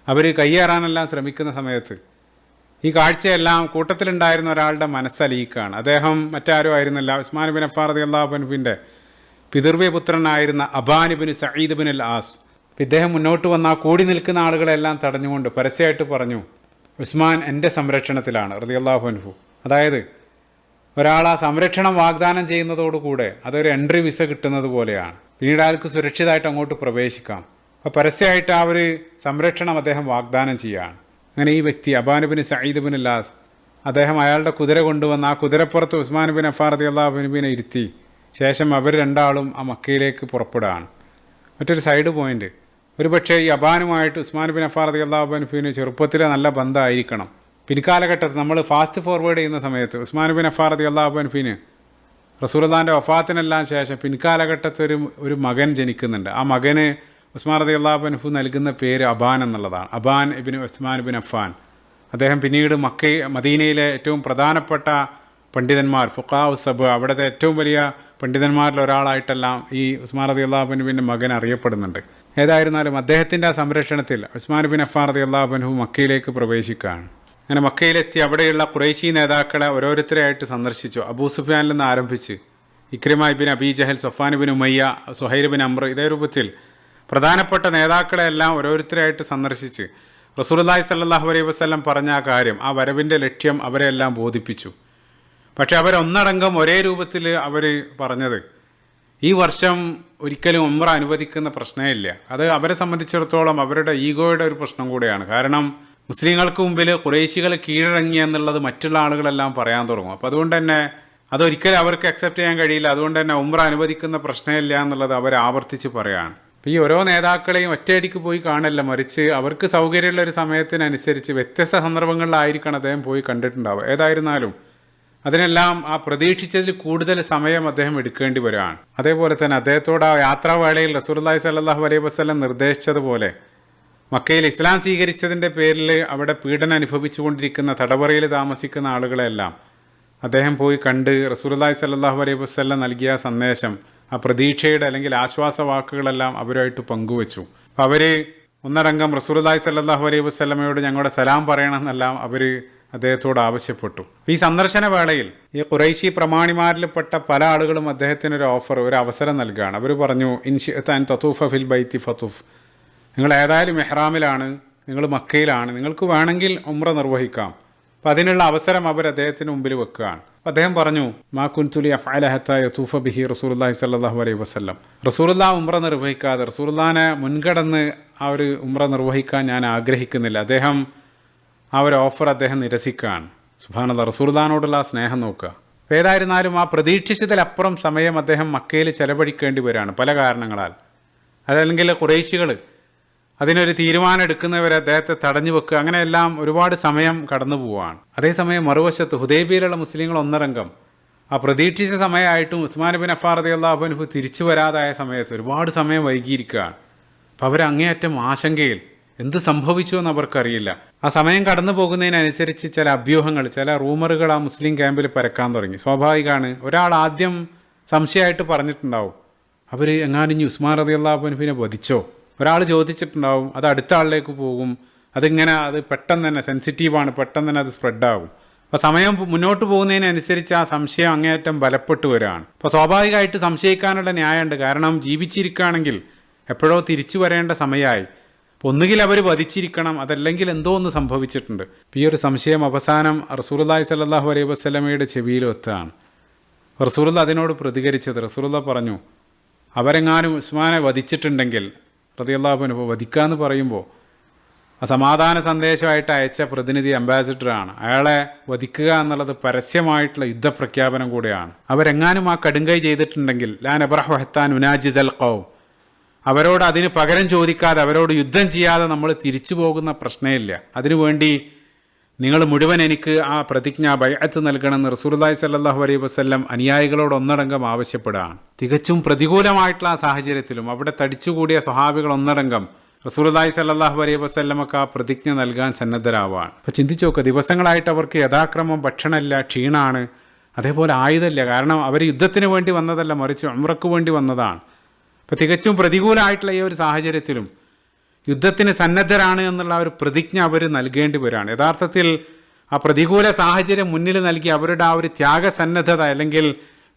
അവർ കയ്യേറാനെല്ലാം ശ്രമിക്കുന്ന സമയത്ത് ഈ കാഴ്ചയെല്ലാം കൂട്ടത്തിലുണ്ടായിരുന്ന ഒരാളുടെ മനസ്സലിയിക്കാണ്. അദ്ദേഹം മറ്റാരും ആയിരുന്നില്ല, ഉസ്മാൻ ബിൻ അഫ്ഫാൻ റളിയല്ലാഹു അൻഹുവിൻ്റെ പിതൃവ്യപുത്രനായിരുന്ന അബാൻ ഇബ്നു സഈദ് ബിൻ അൽ ആസ്. ഇദ്ദേഹം മുന്നോട്ട് വന്ന കൂടി നിൽക്കുന്ന ആളുകളെല്ലാം തടഞ്ഞുകൊണ്ട് പരസ്യമായിട്ട് പറഞ്ഞു, ഉസ്മാൻ എൻ്റെ സംരക്ഷണത്തിലാണ് റളിയല്ലാഹു അൻഹു. അതായത് ഒരാൾ ആ സംരക്ഷണം വാഗ്ദാനം ചെയ്യുന്നതോടുകൂടെ അതൊരു എൻട്രി വിസ കിട്ടുന്നത് പോലെയാണ്. പിന്നീട് ആൾക്ക് സുരക്ഷിതമായിട്ട് അങ്ങോട്ട് പ്രവേശിക്കാം. അപ്പോൾ പരസ്യമായിട്ട് ആ ഒരു സംരക്ഷണം അദ്ദേഹം വാഗ്ദാനം ചെയ്യുകയാണ്. അങ്ങനെ ഈ വ്യക്തി അബാൻ ഇബ്നു സഈദ് ബിൻ അൽ ആസ് അദ്ദേഹം അയാളുടെ കുതിര കൊണ്ടുവന്ന് ആ കുതിരപ്പുറത്ത് ഉസ്മാൻ ബിൻ അഫ്ഫാൻ റളിയല്ലാഹു അൻഹുവിനെ ഇരുത്തി ശേഷം അവർ രണ്ടാളും ആ മക്കയിലേക്ക് പുറപ്പെടുകയാണ്. മറ്റൊരു സൈഡ് പോയിന്റ്, ഒരുപക്ഷെ ഈ അബാനുമായിട്ട് ഉസ്മാൻ ബിൻ അഫ്ഫാൻ റളിയല്ലാഹു അൻഹുവിന് ചെറുപ്പത്തിലെ നല്ല ബന്ധമായിരിക്കണം. പിൽക്കാലഘട്ടത്തിൽ നമ്മൾ ഫാസ്റ്റ് ഫോർവേഡ് ചെയ്യുന്ന സമയത്ത് ഉസ്മാൻ ബിൻ അഫ്ഫാൻ റളിയല്ലാഹു അൻഹുവിന് റസൂലുള്ളാഹിൻ്റെ വഫാത്തിനെല്ലാം ശേഷം പിൻകാലഘട്ടത്തിൽ ഒരു മകൻ ജനിക്കുന്നുണ്ട്. ആ മകന് ഉസ്മാൻ റളിയല്ലാഹു അൻഹു നൽകുന്ന പേര് അബാൻ എന്നുള്ളതാണ്. അബാൻ ഇബ്നു ഉസ്മാൻ ബിൻ അഫ്ഫാൻ. അദ്ദേഹം പിന്നീട് മദീനയിലെ ഏറ്റവും പ്രധാനപ്പെട്ട പണ്ഡിതന്മാർ ഫുഖാഹു സബ്, അവിടുത്തെ ഏറ്റവും വലിയ പണ്ഡിതന്മാരിൽ ഒരാളായിട്ടെല്ലാം ഈ ഉസ്മാൻ റളിയല്ലാഹു അൻഹുവിൻ്റെ മകൻ അറിയപ്പെടുന്നുണ്ട്. ഏതായിരുന്നാലും അദ്ദേഹത്തിൻ്റെ ആ സംരക്ഷണത്തിൽ ഉസ്മാൻ ബിൻ അഫ്ഫാൻ റളിയല്ലാഹു അൻഹു മക്കയിലേക്ക് പ്രവേശിക്കുകയാണ്. അങ്ങനെ മക്കയിലെത്തി അവിടെയുള്ള ഖുറൈശി നേതാക്കളെ ഓരോരുത്തരെയായിട്ട് സന്ദർശിച്ചു. അബൂ സുഫിയാനിൽ നിന്ന് ആരംഭിച്ച് Ikrima ibn Abi Jahl, Safwan bin Umayya, Suhail bin Amr, ഇതേ രൂപത്തിൽ പ്രധാനപ്പെട്ട നേതാക്കളെല്ലാം ഓരോരുത്തരെയായിട്ട് സന്ദർശിച്ച് റസൂലുള്ളാഹി സ്വല്ലല്ലാഹു അലൈഹി വസല്ലം പറഞ്ഞ ആ കാര്യം, ആ വരവിൻ്റെ ലക്ഷ്യം അവരെല്ലാം ബോധിപ്പിച്ചു. പക്ഷെ അവരൊന്നടങ്കം ഒരേ രൂപത്തിൽ അവർ പറഞ്ഞത്, ഈ വർഷം ഒരിക്കലും ഉംറ അനുവദിക്കുന്ന പ്രശ്നമില്ല. അത് അവരെ സംബന്ധിച്ചിടത്തോളം അവരുടെ ഈഗോയുടെ ഒരു പ്രശ്നം കൂടെയാണ്. കാരണം മുസ്ലിങ്ങൾക്ക് മുമ്പിൽ ഖുറൈശികൾ കീഴടങ്ങി എന്നുള്ളത് മറ്റുള്ള ആളുകളെല്ലാം പറയാൻ തുടങ്ങും. അപ്പോൾ അതുകൊണ്ട് തന്നെ അതൊരിക്കലും അവർക്ക് അക്സെപ്റ്റ് ചെയ്യാൻ കഴിയില്ല. അതുകൊണ്ട് തന്നെ ഉംറ അനുവദിക്കുന്ന പ്രശ്നമില്ല എന്നുള്ളത് അവർ ആവർത്തിച്ച് പറയാണ്. അപ്പോൾ ഈ ഓരോ നേതാക്കളെയും ഒറ്റയടിക്ക് പോയി കാണല്ല, മറിച്ച് അവർക്ക് സൗകര്യമുള്ള ഒരു സമയത്തിനനുസരിച്ച് വ്യത്യസ്ത സന്ദർഭങ്ങളിലായിരിക്കണം അദ്ദേഹം പോയി കണ്ടിട്ടുണ്ടാവുക. ഏതായിരുന്നാലും അതിനെല്ലാം ആ പ്രതീക്ഷിച്ചതിൽ കൂടുതൽ സമയം അദ്ദേഹം എടുക്കേണ്ടി വരികയാണ്. അതേപോലെ തന്നെ അദ്ദേഹത്തോട് ആ യാത്രാവേളയിൽ റസൂലുള്ളാഹി സ്വല്ലല്ലാഹു അലൈഹി വസല്ലം നിർദ്ദേശിച്ചതുപോലെ മക്കയിൽ ഇസ്ലാം സ്വീകരിച്ചതിൻ്റെ പേരിൽ അവിടെ പീഡനം അനുഭവിച്ചുകൊണ്ടിരിക്കുന്ന തടവറയിൽ താമസിക്കുന്ന ആളുകളെല്ലാം അദ്ദേഹം പോയി കണ്ട് റസൂലുള്ളാഹി സ്വല്ലല്ലാഹു അലൈഹി വസല്ലം നൽകിയ സന്ദേശം, ആ പ്രതീക്ഷയുടെ അല്ലെങ്കിൽ ആശ്വാസവാക്കുകളെല്ലാം അവരുമായിട്ട് പങ്കുവച്ചു. അപ്പോൾ അവർ ഒന്നടങ്കം റസൂലുള്ളാഹി സ്വല്ലല്ലാഹു അലൈഹി വസല്ലമയോട് ഞങ്ങളുടെ സലാം പറയണമെന്നെല്ലാം അവർ അദ്ദേഹത്തോട് ആവശ്യപ്പെട്ടു. ഈ സന്ദർശന വേളയിൽ ഈ ഖുറൈശി പ്രമാണിമാരിൽപ്പെട്ട പല ആളുകളും അദ്ദേഹത്തിനൊരു ഒരു അവസരം നൽകുകയാണ്. അവർ പറഞ്ഞു, ഇൻഷിഅ്ത തതൂഫ ഫിൽ ബൈത്തി ഫതൂഫ്, നിങ്ങൾ ഏതായാലും ഇഹ്റാമിലാണ്, നിങ്ങൾ മക്കയിലാണ്, നിങ്ങൾക്ക് വേണമെങ്കിൽ ഉംറ നിർവഹിക്കാം. അപ്പം അതിനുള്ള അവസരം അവർ അദ്ദേഹത്തിന് മുമ്പിൽ വെക്കുകയാണ്. അപ്പം അദ്ദേഹം പറഞ്ഞു, മാ കുൻതുലി അഫ്അല ഹത്താ യതൂഫ ബിഹി റസൂലുള്ളാഹി സ്വല്ലല്ലാഹു അലൈഹി വസല്ലം, റസൂലുള്ളാഹ് ഉംറ നിർവഹിക്കാതെ റസൂലുള്ളാഹിനെ മുൻകടന്ന് ആ ഒരു ഉംറ നിർവഹിക്കാൻ ഞാൻ ആഗ്രഹിക്കുന്നില്ല. അദ്ദേഹം ആ ഒരു ഓഫർ അദ്ദേഹം നിരസിക്കുകയാണ്. സുബ്ഹാനല്ലാഹ്, റസൂലുള്ളാഹിനോടുള്ള ആ സ്നേഹം നോക്കുക. ഏതായിരുന്നാലും ആ പ്രതീക്ഷിച്ചതിലപ്പുറം സമയം അദ്ദേഹം മക്കയിൽ ചെലവഴിക്കേണ്ടി വരികയാണ് പല കാരണങ്ങളാൽ. അതല്ലെങ്കിൽ ഖുറൈശികൾ അതിനൊരു തീരുമാനം എടുക്കുന്നവരെ അദ്ദേഹത്തെ തടഞ്ഞു വെക്കുക, അങ്ങനെയെല്ലാം ഒരുപാട് സമയം കടന്നു പോവുകയാണ്. അതേസമയം മറുവശത്ത് ഹുദൈബിയയിലുള്ള മുസ്ലിങ്ങൾ ഒന്നടങ്കം ആ പ്രതീക്ഷിച്ച സമയമായിട്ടും ഉസ്മാൻ ബിൻ അഫ്ഫാൻ റളിയല്ലാഹു അൻഹു തിരിച്ചു വരാതായ സമയത്ത് ഒരുപാട് സമയം വൈകിയിരിക്കുകയാണ്. അപ്പോൾ അവരങ്ങേയറ്റം ആശങ്കയിൽ, എന്ത് സംഭവിച്ചു എന്ന് അവർക്കറിയില്ല. ആ സമയം കടന്നു പോകുന്നതിനനുസരിച്ച് ചില അഭ്യൂഹങ്ങൾ, ചില റൂമറുകൾ ആ മുസ്ലിം ക്യാമ്പിൽ പരക്കാൻ തുടങ്ങി. സ്വാഭാവികമാണ്, ഒരാൾ ആദ്യം സംശയമായിട്ട് പറഞ്ഞിട്ടുണ്ടാവും, അവർ എങ്ങാനും ഉസ്മാൻ റളിയല്ലാഹു അൻഹുവിനെ വധിച്ചോ. ഒരാൾ ചോദിച്ചിട്ടുണ്ടാവും, അത് അടുത്ത ആളിലേക്ക് പോകും, അത് പെട്ടെന്ന് തന്നെ സെൻസിറ്റീവാണ്, പെട്ടെന്ന് തന്നെ അത് സ്പ്രെഡാകും. അപ്പോൾ സമയം മുന്നോട്ട് പോകുന്നതിനനുസരിച്ച് ആ സംശയം അങ്ങേയറ്റം ബലപ്പെട്ടു വരികയാണ്. അപ്പോൾ സ്വാഭാവികമായിട്ട് സംശയിക്കാനുള്ള ന്യായമുണ്ട്. കാരണം ജീവിച്ചിരിക്കുകയാണെങ്കിൽ എപ്പോഴോ തിരിച്ചു വരേണ്ട സമയമായി. അപ്പോൾ ഒന്നുകിൽ അവർ വധിച്ചിരിക്കണം, അതല്ലെങ്കിൽ എന്തോ ഒന്ന് സംഭവിച്ചിട്ടുണ്ട്. ഈ ഒരു സംശയം അവസാനം റസൂലുള്ളാഹി സ്വല്ലല്ലാഹു അലൈഹി വസല്ലമയുടെ ചെവിയിലും എത്തുകയാണ്. റസൂലുള്ളാഹി അതിനോട് പ്രതികരിച്ചത്, റസൂലുള്ളാഹി പറഞ്ഞു, അവരെങ്ങാനും ഉസ്മാനെ വധിച്ചിട്ടുണ്ടെങ്കിൽ റളിയല്ലാഹു അൻഹു, വധിക്കാന്ന് പറയുമ്പോൾ ആ സമാധാന സന്ദേശമായിട്ട് അയച്ച പ്രതിനിധി അംബാസിഡറാണ്. അയാളെ വധിക്കുക എന്നുള്ളത് പരസ്യമായിട്ടുള്ള യുദ്ധപ്രഖ്യാപനം കൂടെയാണ്. അവരെങ്ങാനും ആ കടുങ്കൈ ചെയ്തിട്ടുണ്ടെങ്കിൽ ലാ നബ്റഹു ഹത്താ നുനാജിസൽ ഖൗം, അവരോട് അതിന് പകരം ചോദിക്കാതെ, അവരോട് യുദ്ധം ചെയ്യാതെ നമ്മൾ തിരിച്ചു പോകുന്ന പ്രശ്നമില്ല. അതിനുവേണ്ടി നിങ്ങൾ മുഴുവൻ എനിക്ക് ആ പ്രതിജ്ഞ ബൈഅത്ത് നൽകണമെന്ന് റസൂലുള്ളാഹി സ്വല്ലല്ലാഹു അലൈഹി വസല്ലം അനുയായികളോട് ഒന്നടങ്കം ആവശ്യപ്പെടുകയാണ്. തികച്ചും പ്രതികൂലമായിട്ടുള്ള ആ സാഹചര്യത്തിലും അവിടെ തടിച്ചുകൂടിയ സ്വഹാബികൾ ഒന്നടങ്കം റസൂലുള്ളാഹി സ്വല്ലല്ലാഹു അലൈഹി വസല്ലമക്ക് ആ പ്രതിജ്ഞ നൽകാൻ സന്നദ്ധരാവാണ്. അപ്പോൾ ചിന്തിച്ചു നോക്കുക, ദിവസങ്ങളായിട്ട് അവർക്ക് യഥാക്രമം ഭക്ഷണമില്ല, ക്ഷീണമാണ്, അതേപോലെ ആയുധമില്ല. കാരണം അവർ യുദ്ധത്തിന് വേണ്ടി വന്നതല്ല, മറിച്ച് ഉംറക്ക് വേണ്ടി വന്നതാണ്. അപ്പോൾ തികച്ചും പ്രതികൂലമായിട്ടുള്ള ഈ ഒരു സാഹചര്യത്തിലും യുദ്ധത്തിന് സന്നദ്ധരാണ് എന്നുള്ള ഒരു പ്രതിജ്ഞ അവർ നൽകേണ്ടി വരികയാണ്. യഥാർത്ഥത്തിൽ ആ പ്രതികൂല സാഹചര്യം മുന്നിൽ നൽകി അവരുടെ ആ ഒരു ത്യാഗസന്നദ്ധത അല്ലെങ്കിൽ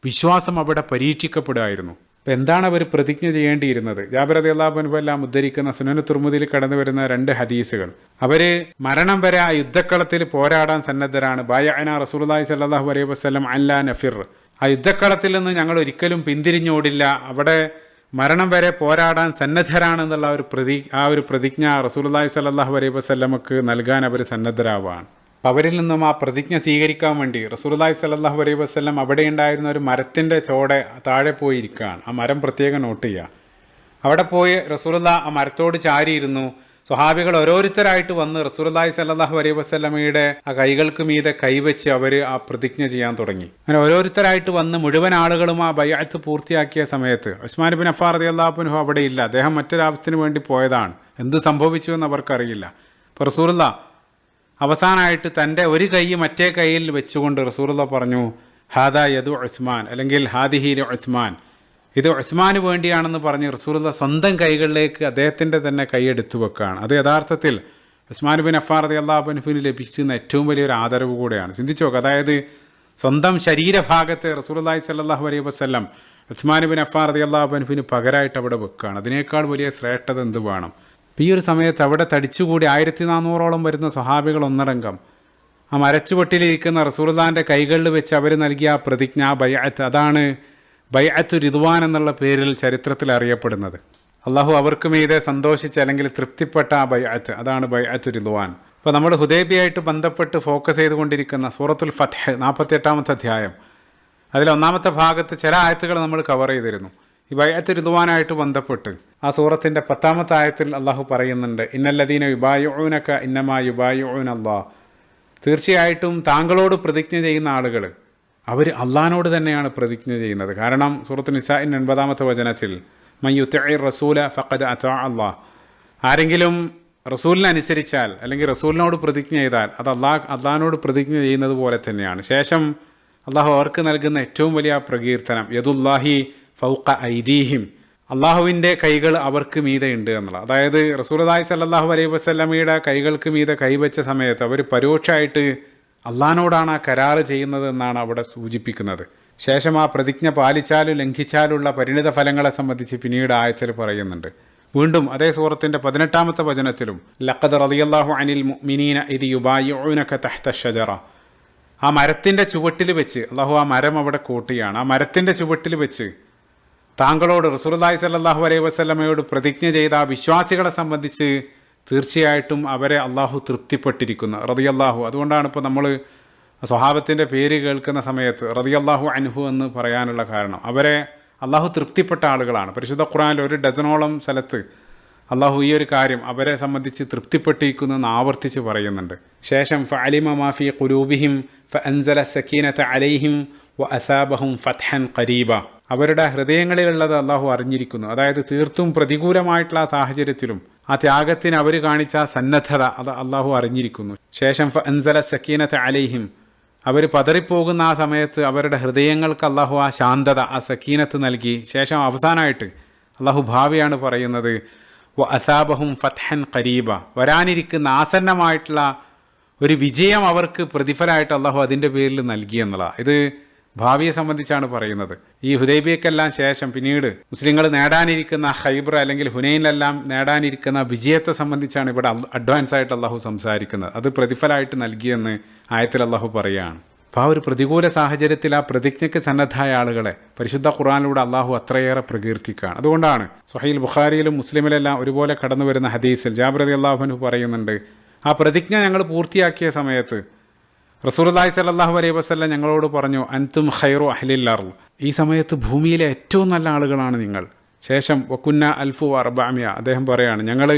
വിശ്വാസം അവിടെ പരീക്ഷിക്കപ്പെടുമായിരുന്നു. അപ്പോൾ എന്താണ് അവർ പ്രതിജ്ഞ ചെയ്യേണ്ടിയിരുന്നത്? ജാബിർ റളിയല്ലാഹു അൻഹു എല്ലാം ഉദ്ധരിക്കുന്ന സുനൻ തുർമുദിയിൽ കടന്നു വരുന്ന 2 ഹദീസുകൾ. അവർ മരണം വരെ ആ യുദ്ധക്കളത്തിൽ പോരാടാൻ സന്നദ്ധരാണ്. ബയഅനാ റസൂലുള്ളാഹി സ്വല്ലല്ലാഹു അലൈഹി വസല്ലം അല്ലാ നഫിർ, ആ യുദ്ധക്കളത്തിൽ നിന്ന് ഞങ്ങൾ ഒരിക്കലും പിന്തിരിഞ്ഞോടില്ല, അവിടെ മരണം വരെ പോരാടാൻ സന്നദ്ധരാണെന്നുള്ള ആ ഒരു പ്രതിജ്ഞ റസൂലുള്ളാഹി സ്വല്ലല്ലാഹു അലൈഹി വസല്ലമക്ക് നൽകാൻ അവർ സന്നദ്ധരാവാണ്. അപ്പം അവരിൽ നിന്നും ആ പ്രതിജ്ഞ സ്വീകരിക്കാൻ വേണ്ടി റസൂലുള്ളാഹി സ്വല്ലല്ലാഹു അലൈഹി വസല്ലം അവിടെ ഉണ്ടായിരുന്ന ഒരു മരത്തിൻ്റെ ചോടെ താഴെ പോയിരിക്കുകയാണ്. ആ മരം പ്രത്യേകം നോട്ട് ചെയ്യുക. അവിടെ പോയി റസൂലുള്ളാഹി ആ മരത്തോട് ചാരിയിരുന്നു. സ്വഹാബികൾ ഓരോരുത്തരായിട്ട് വന്ന് റസൂലുള്ളാഹി സ്വല്ലല്ലാഹു അലൈഹി വസല്ലമയുടെ ആ കൈകൾക്ക് മീതെ കൈവച്ച് അവർ ആ പ്രതിജ്ഞ ചെയ്യാൻ തുടങ്ങി. അങ്ങനെ ഓരോരുത്തരായിട്ട് വന്ന് മുഴുവൻ ആളുകളും ആ ബൈഅത്ത് പൂർത്തിയാക്കിയ സമയത്ത് ഉസ്മാൻ ബിൻ അഫ്ഫാൻ റളിയല്ലാഹു അൻഹു അവിടെ ഇല്ല. അദ്ദേഹം മറ്റൊരാവശ്യത്തിന് വേണ്ടി പോയതാണ്. എന്ത് സംഭവിച്ചു എന്ന് അവർക്കറിയില്ല. അപ്പോൾ റസൂലുള്ളാഹി അവസാനമായിട്ട് തൻ്റെ ഒരു കൈ മറ്റേ കൈയിൽ വെച്ചുകൊണ്ട് റസൂലുള്ളാഹി പറഞ്ഞു ഹാദാ യദു ഉസ്മാൻ, അല്ലെങ്കിൽ ഹാദിഹി ഉസ്മാൻ, ഇത് ഉസ്മാന് വേണ്ടിയാണെന്ന് പറഞ്ഞ് റസൂലുള്ളാഹി സ്വന്തം കൈകളിലേക്ക് അദ്ദേഹത്തിൻ്റെ തന്നെ കൈ എടുത്തു വെക്കുകയാണ്. അത് യഥാർത്ഥത്തിൽ ഉസ്മാൻ ബിൻ അഫ്ഫാൻ റളിയല്ലാഹു അൻഹുവിന് ലഭിച്ചിരുന്ന ഏറ്റവും വലിയൊരു ആദരവ് കൂടെയാണ്. ചിന്തിച്ചു നോക്കുക, അതായത് സ്വന്തം ശരീരഭാഗത്തെ റസൂലുള്ളാഹി സ്വല്ലല്ലാഹു അലൈഹി വസല്ലം ഉസ്മാൻ ബിൻ അഫ്ഫാൻ റളിയല്ലാഹു അൻഹുവിന് പകരമായിട്ട് അവിടെ വെക്കുകയാണ്. അതിനേക്കാൾ വലിയ ശ്രേഷ്ഠത എന്ത് വേണം? ഈ ഒരു സമയത്ത് അവിടെ തടിച്ചുകൂടി 1400ഓളം വരുന്ന സ്വഹാബികൾ ഒന്നടങ്കം ആ മരച്ചുവട്ടിലിരിക്കുന്ന റസൂലുള്ളാഹിൻ്റെ കൈകളിൽ വെച്ച് അവർ നൽകിയ ആ പ്രതിജ്ഞ, ആ ബൈഅത്ത്, അതാണ് ബൈഅത്തു റിദ്വാൻ എന്നുള്ള പേരിൽ ചരിത്രത്തിൽ അറിയപ്പെടുന്നത്. അള്ളാഹു അവർക്ക് മീതെ സന്തോഷിച്ച് അല്ലെങ്കിൽ തൃപ്തിപ്പെട്ട ആ ബൈഅത്ത്, അതാണ് ബൈഅത്തു റിദ്വാൻ. ഇപ്പോൾ നമ്മൾ ഹുദൈബിയായിട്ട് ബന്ധപ്പെട്ട് ഫോക്കസ് ചെയ്തുകൊണ്ടിരിക്കുന്ന സൂറത്തുൽ ഫത്ഹ് 48-ാമത്തെ അധ്യായം, അതിൽ 1-ാമത്തെ ഭാഗത്ത് ചില ആയത്തുകൾ നമ്മൾ കവർ ചെയ്തിരുന്നു. ഈ ബൈഅത്ത് റിദ്വാനായിട്ട് ബന്ധപ്പെട്ട് ആ സൂറത്തിൻ്റെ 10-ാമത്തെ ആയത്തിൽ അള്ളാഹു പറയുന്നുണ്ട്, ഇന്നല്ലദീന യുബായിഊനക ഇന്നമാ യുബായിഊന അല്ലാഹ്, തീർച്ചയായിട്ടും താങ്കളോട് പ്രതിജ്ഞ ചെയ്യുന്ന ആളുകൾ അവർ അള്ളാഹിനോട് തന്നെയാണ് പ്രതിജ്ഞ ചെയ്യുന്നത്. കാരണം സൂറത്ത് നിസാഇൻ 80-ാമത്തെ വചനത്തിൽ മൻ യുതിഇർ റസൂല ഫഖദ് അതാഅ അല്ലാഹ്, ആരെങ്കിലും റസൂലിനെ അനുസരിച്ചാൽ അല്ലെങ്കിൽ റസൂലിനോട് പ്രതിജ്ഞ ചെയ്താൽ അത് അള്ളാഹിനോട് പ്രതിജ്ഞ ചെയ്യുന്നത് പോലെ തന്നെയാണ്. ശേഷം അള്ളാഹു അവർക്ക് നൽകുന്ന ഏറ്റവും വലിയ പ്രകീർത്തനം യദുല്ലാഹി ഫൗഖ ഐദീഹിം, അള്ളാഹുവിൻ്റെ കൈകൾ അവർക്ക് മീതെ ഉണ്ട് എന്നുള്ള. അതായത് റസൂലുള്ളാഹി സ്വല്ലല്ലാഹു അലൈഹി വസല്ലമയുടെ കൈകൾക്ക് മീതെ കൈവച്ച സമയത്ത് അവർ പരോക്ഷമായിട്ട് അള്ളാഹിനോടാണ് ആ കരാറ് ചെയ്യുന്നത് എന്നാണ് അവിടെ സൂചിപ്പിക്കുന്നത്. ശേഷം ആ പ്രതിജ്ഞ പാലിച്ചാലും ലംഘിച്ചാലുള്ള പരിണിത ഫലങ്ങളെ സംബന്ധിച്ച് പിന്നീട് ആയത്തിൽ പറയുന്നുണ്ട്. വീണ്ടും അതേ സൂറത്തിൻ്റെ 18-ാമത്തെ വചനത്തിലും ലഖദ് റളിയല്ലാഹു അനിൽ മുഅ്മിനീന ഇദ് യുബായിഊനക തഹ്ത അഷ്ശജറ, ആ മരത്തിൻ്റെ ചുവട്ടിൽ വെച്ച്, അള്ളാഹു ആ മരം അവിടെ കോട്ടുകയാണ്, ആ മരത്തിൻ്റെ ചുവട്ടിൽ വെച്ച് താങ്കളോട് റസൂലുള്ളാഹി സ്വല്ലല്ലാഹു അലൈഹി വസല്ലമയോട് പ്രതിജ്ഞ ചെയ്ത ആ വിശ്വാസികളെ സംബന്ധിച്ച് തീർച്ചയായിട്ടും അവരെ അള്ളാഹു തൃപ്തിപ്പെട്ടിരിക്കുന്നു, റളിയല്ലാഹു. അതുകൊണ്ടാണ് ഇപ്പോൾ നമ്മൾ സ്വഹാബത്തിൻ്റെ പേര് കേൾക്കുന്ന സമയത്ത് റളിയല്ലാഹു അൻഹു എന്ന് പറയാനുള്ള കാരണം, അവരെ അള്ളാഹു തൃപ്തിപ്പെട്ട ആളുകളാണ്. പരിശുദ്ധ ഖുർആനിൽ 1 ഡസനോളം സ്ഥലത്ത് അള്ളാഹു ഈ ഒരു കാര്യം അവരെ സംബന്ധിച്ച് തൃപ്തിപ്പെട്ടിരിക്കുന്നു എന്ന് ആവർത്തിച്ച് പറയുന്നുണ്ട്. ശേഷം ഫഅലിമ മാ ഫീ ഖുലൂബിഹിം ഫഅൻസല സക്കീനത അലൈഹിം വഅസാബഹും ഫത്ഹൻ ഖരീബ, അവരുടെ ഹൃദയങ്ങളിലുള്ളത് അള്ളാഹു അറിഞ്ഞിരിക്കുന്നു. അതായത് തീർത്തും പ്രതികൂലമായിട്ടുള്ള ആ സാഹചര്യത്തിലും ആ ത്യാഗത്തിന് അവർ കാണിച്ച സന്നദ്ധത അത് അള്ളാഹു അറിഞ്ഞിരിക്കുന്നു. ശേഷം ഫഅൻസല സക്കീനത അലൈഹിം, അവർ പതറിപ്പോകുന്ന ആ സമയത്ത് അവരുടെ ഹൃദയങ്ങൾക്ക് അള്ളാഹു ആ ശാന്തത, ആ സക്കീനത്ത് നൽകി. ശേഷം അവസാനമായിട്ട് അള്ളാഹു ഭാവിയാണ് പറയുന്നത് വഅസാബഹും ഫത്ഹൻ ഖരീബ, വരാനിരിക്കുന്ന ആസന്നമായിട്ടുള്ള ഒരു വിജയം അവർക്ക് പ്രതിഫലമായിട്ട് അള്ളാഹു അതിൻ്റെ പേരിൽ നൽകി എന്നുള്ളതാണ്. ഇത് ഭാവിയെ സംബന്ധിച്ചാണ് പറയുന്നത്. ഈ ഹുദൈബിയക്കെല്ലാം ശേഷം പിന്നീട് മുസ്ലിങ്ങൾ നേടാനിരിക്കുന്ന ഖൈബർ അല്ലെങ്കിൽ ഹുനൈനിലെല്ലാം നേടാനിരിക്കുന്ന വിജയത്തെ സംബന്ധിച്ചാണ് ഇവിടെ അഡ്വാൻസ് ആയിട്ട് അള്ളാഹു സംസാരിക്കുന്നത്. അത് പ്രതിഫലമായിട്ട് നൽകിയെന്ന് ആയത്തിൽ അള്ളാഹു പറയുകയാണ്. അപ്പോൾ ആ ഒരു പ്രതികൂല സാഹചര്യത്തിൽ ആ പ്രതിജ്ഞയ്ക്ക് സന്നദ്ധമായ ആളുകളെ പരിശുദ്ധ ഖുർആനിലൂടെ അള്ളാഹു അത്രയേറെ പ്രകീർത്തിക്കുകയാണ്. അതുകൊണ്ടാണ് സ്വഹീൽ ബുഖാരിയിലും മുസ്ലിമിലെല്ലാം ഒരുപോലെ കടന്നു വരുന്ന ഹദീസിൽ ജാബിർ റളിയല്ലാഹു അൻഹു പറയുന്നുണ്ട്, ആ പ്രതിജ്ഞ ഞങ്ങൾ പൂർത്തിയാക്കിയ സമയത്ത് റസൂലുള്ളാഹി സ്വല്ലല്ലാഹു അലൈഹി വസല്ലം ഞങ്ങളോട് പറഞ്ഞു അൻതും ഖൈറു അഹ്ലിൽ അർള്, ഈ സമയത്ത് ഭൂമിയിലെ ഏറ്റവും നല്ല ആളുകളാണ് നിങ്ങൾ. ശേഷം വകുന്ന അൽഫു അർബഅമിയ, അദ്ദേഹം പറയാണ് ഞങ്ങൾ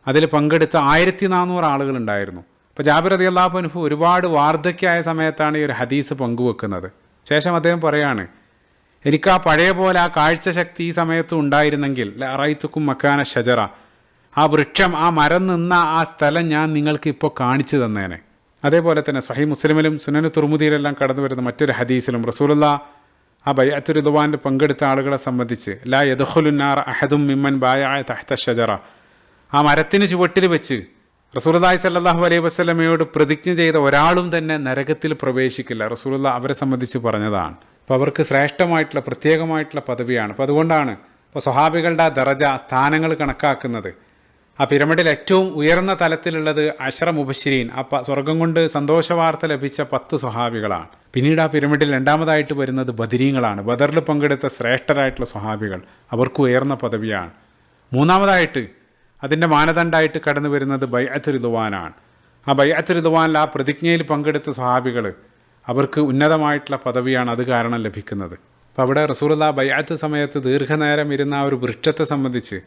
അതിൽ പങ്കെടുത്ത 1400 ആളുകളുണ്ടായിരുന്നു. അപ്പോൾ ജാബിർ റളിയല്ലാഹു അൻഹു ഒരുപാട് വാർദ്ധക്യമായ സമയത്താണ് ഈ ഒരു ഹദീസ് പങ്കുവെക്കുന്നത്. ശേഷം അദ്ദേഹം പറയാണ്, എനിക്ക് ആ പഴയ പോലെ ആ കാഴ്ചശക്തി ഈ സമയത്ത് ഉണ്ടായിരുന്നെങ്കിൽ ലറൈതുക്കും മക്കാന ഷജറ, ആ വൃക്ഷം, ആ മരം നിന്ന ആ സ്ഥലം ഞാൻ നിങ്ങൾക്ക് ഇപ്പോൾ കാണിച്ചു തന്നേനെ. അതേപോലെ തന്നെ സ്വഹീഹ് മുസ്ലിമിലും സുനനു തുർമുദിയിലെല്ലാം കടന്നു വരുന്ന മറ്റൊരു ഹദീസിലും റസൂലുള്ളാഹി ആ ബൈഅത്തു റിദ്വാനിൽ പങ്കെടുത്ത ആളുകളെ സംബന്ധിച്ച് ലാ യദ്ഖുലുന്നാർ അഹദും മിമ്മൻ ബായഅ തഹ്ത ഷജറ, ആ മരത്തിന് ചുവട്ടിൽ വെച്ച് റസൂലുള്ളാഹി സ്വല്ലല്ലാഹു അലൈഹി വസല്ലമയോട് പ്രതിജ്ഞ ചെയ്ത ഒരാളും തന്നെ നരകത്തിൽ പ്രവേശിക്കില്ല. റസൂലുള്ളാഹി അവരെ സംബന്ധിച്ച് പറഞ്ഞതാണ്. അപ്പോൾ അവർക്ക് ശ്രേഷ്ഠമായിട്ടുള്ള പ്രത്യേകമായിട്ടുള്ള പദവിയാണ്. അപ്പോൾ അതുകൊണ്ടാണ് ഇപ്പോൾ സ്വഹാബികളുടെ ആ ദറജ, സ്ഥാനങ്ങൾ കണക്കാക്കുന്നത്. ആ പിരമിഡിൽ ഏറ്റവും ഉയർന്ന തലത്തിലുള്ളത് അശ്റ മുബശ്ശിരീൻ, ആ സ്വർഗം കൊണ്ട് സന്തോഷവാർത്ത ലഭിച്ച 10 സ്വഹാബികളാണ്. പിന്നീട് ആ പിരമിഡിൽ രണ്ടാമതായിട്ട് വരുന്നത് ബദരീങ്ങളാണ്, ബദറിൽ പങ്കെടുത്ത ശ്രേഷ്ഠരായിട്ടുള്ള സ്വഹാബികൾ, അവർക്ക് ഉയർന്ന പദവിയാണ്. മൂന്നാമതായിട്ട് അതിൻ്റെ മാനദണ്ഡമായിട്ട് കടന്നു വരുന്നത് ബൈഅത്ത് റിദ്വാനാണ്. ആ ബൈഅത്ത് റിദ്വാനിൽ ആ പ്രതിജ്ഞയിൽ പങ്കെടുത്ത സ്വഹാബികൾ, അവർക്ക് ഉന്നതമായിട്ടുള്ള പദവിയാണ് അത് കാരണം ലഭിക്കുന്നത്. അപ്പോൾ അവിടെ റസൂലുള്ളാഹി ബൈഅത്ത് സമയത്ത് ദീർഘനേരം ഇരുന്ന ആ ഒരു വൃക്ഷത്തെ സംബന്ധിച്ച്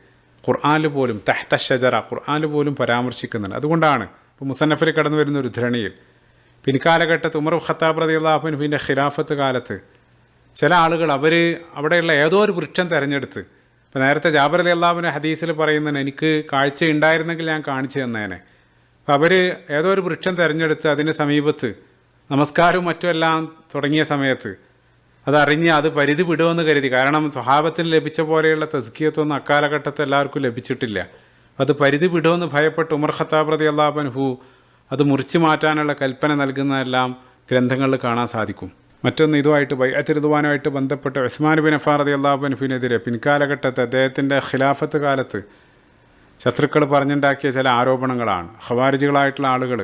ഖുർആനിൽ പോലും തഹ്ത ഷജറ, ഖുർആനിൽ പോലും പരാമർശിക്കുന്നുണ്ട്. അതുകൊണ്ടാണ് ഇപ്പോൾ മുസന്നഫിൽ കടന്നു വരുന്ന ഒരു ഉദ്ധരണിയിൽ പിൻകാലഘട്ടത്ത് ഉമർ ഖത്താബ് റളിയല്ലാഹു അൻഹുവിൻ്റെ ഖിലാഫത്ത് കാലത്ത് ചില ആളുകൾ അവർ അവിടെയുള്ള ഏതോ ഒരു വൃക്ഷം തിരഞ്ഞെടുത്ത്, ഇപ്പോൾ നേരത്തെ ജാബിർ റളിയല്ലാഹു അൻഹു ഹദീസിൽ പറയുന്നുണ്ട് എനിക്ക് കാഴ്ച ഉണ്ടായിരുന്നെങ്കിൽ ഞാൻ കാണിച്ചു തന്നേനെ. അപ്പോൾ അവർ ഏതോ ഒരു വൃക്ഷം തിരഞ്ഞെടുത്ത് അതിൻ്റെ സമീപത്ത് നമസ്കാരവും മറ്റുമെല്ലാം തുടങ്ങിയ സമയത്ത് അതറിഞ്ഞ് അത് പരിധി വിടുമെന്ന് കരുതി. കാരണം സ്വഹാബത്തിന് ലഭിച്ച പോലെയുള്ള തസ്കിയത്തൊന്നും അക്കാലഘട്ടത്തിൽ എല്ലാവർക്കും ലഭിച്ചിട്ടില്ല. അത് പരിധി വിടുമെന്ന് ഭയപ്പെട്ട് ഉമർ ഖത്താബ് റളിയല്ലാഹു അൻഹു അത് മുറിച്ചു മാറ്റാനുള്ള കൽപ്പന നൽകുന്നതെല്ലാം ഗ്രന്ഥങ്ങളിൽ കാണാൻ സാധിക്കും. മറ്റൊന്ന് ഇതുമായിട്ട് ബൈഅത്ത് റിദ്വാനുമായിട്ട് ബന്ധപ്പെട്ട് ഉസ്മാൻ ബിൻ അഫ്ഫാൻ റളിയല്ലാഹു അൻഹുവിനെതിരെ പിൻകാലഘട്ടത്ത് അദ്ദേഹത്തിൻ്റെ ഖിലാഫത്ത് കാലത്ത് ശത്രുക്കൾ പറഞ്ഞുണ്ടാക്കിയ ചില ആരോപണങ്ങളാണ്. ഖവാരിജികളായിട്ടുള്ള ആളുകൾ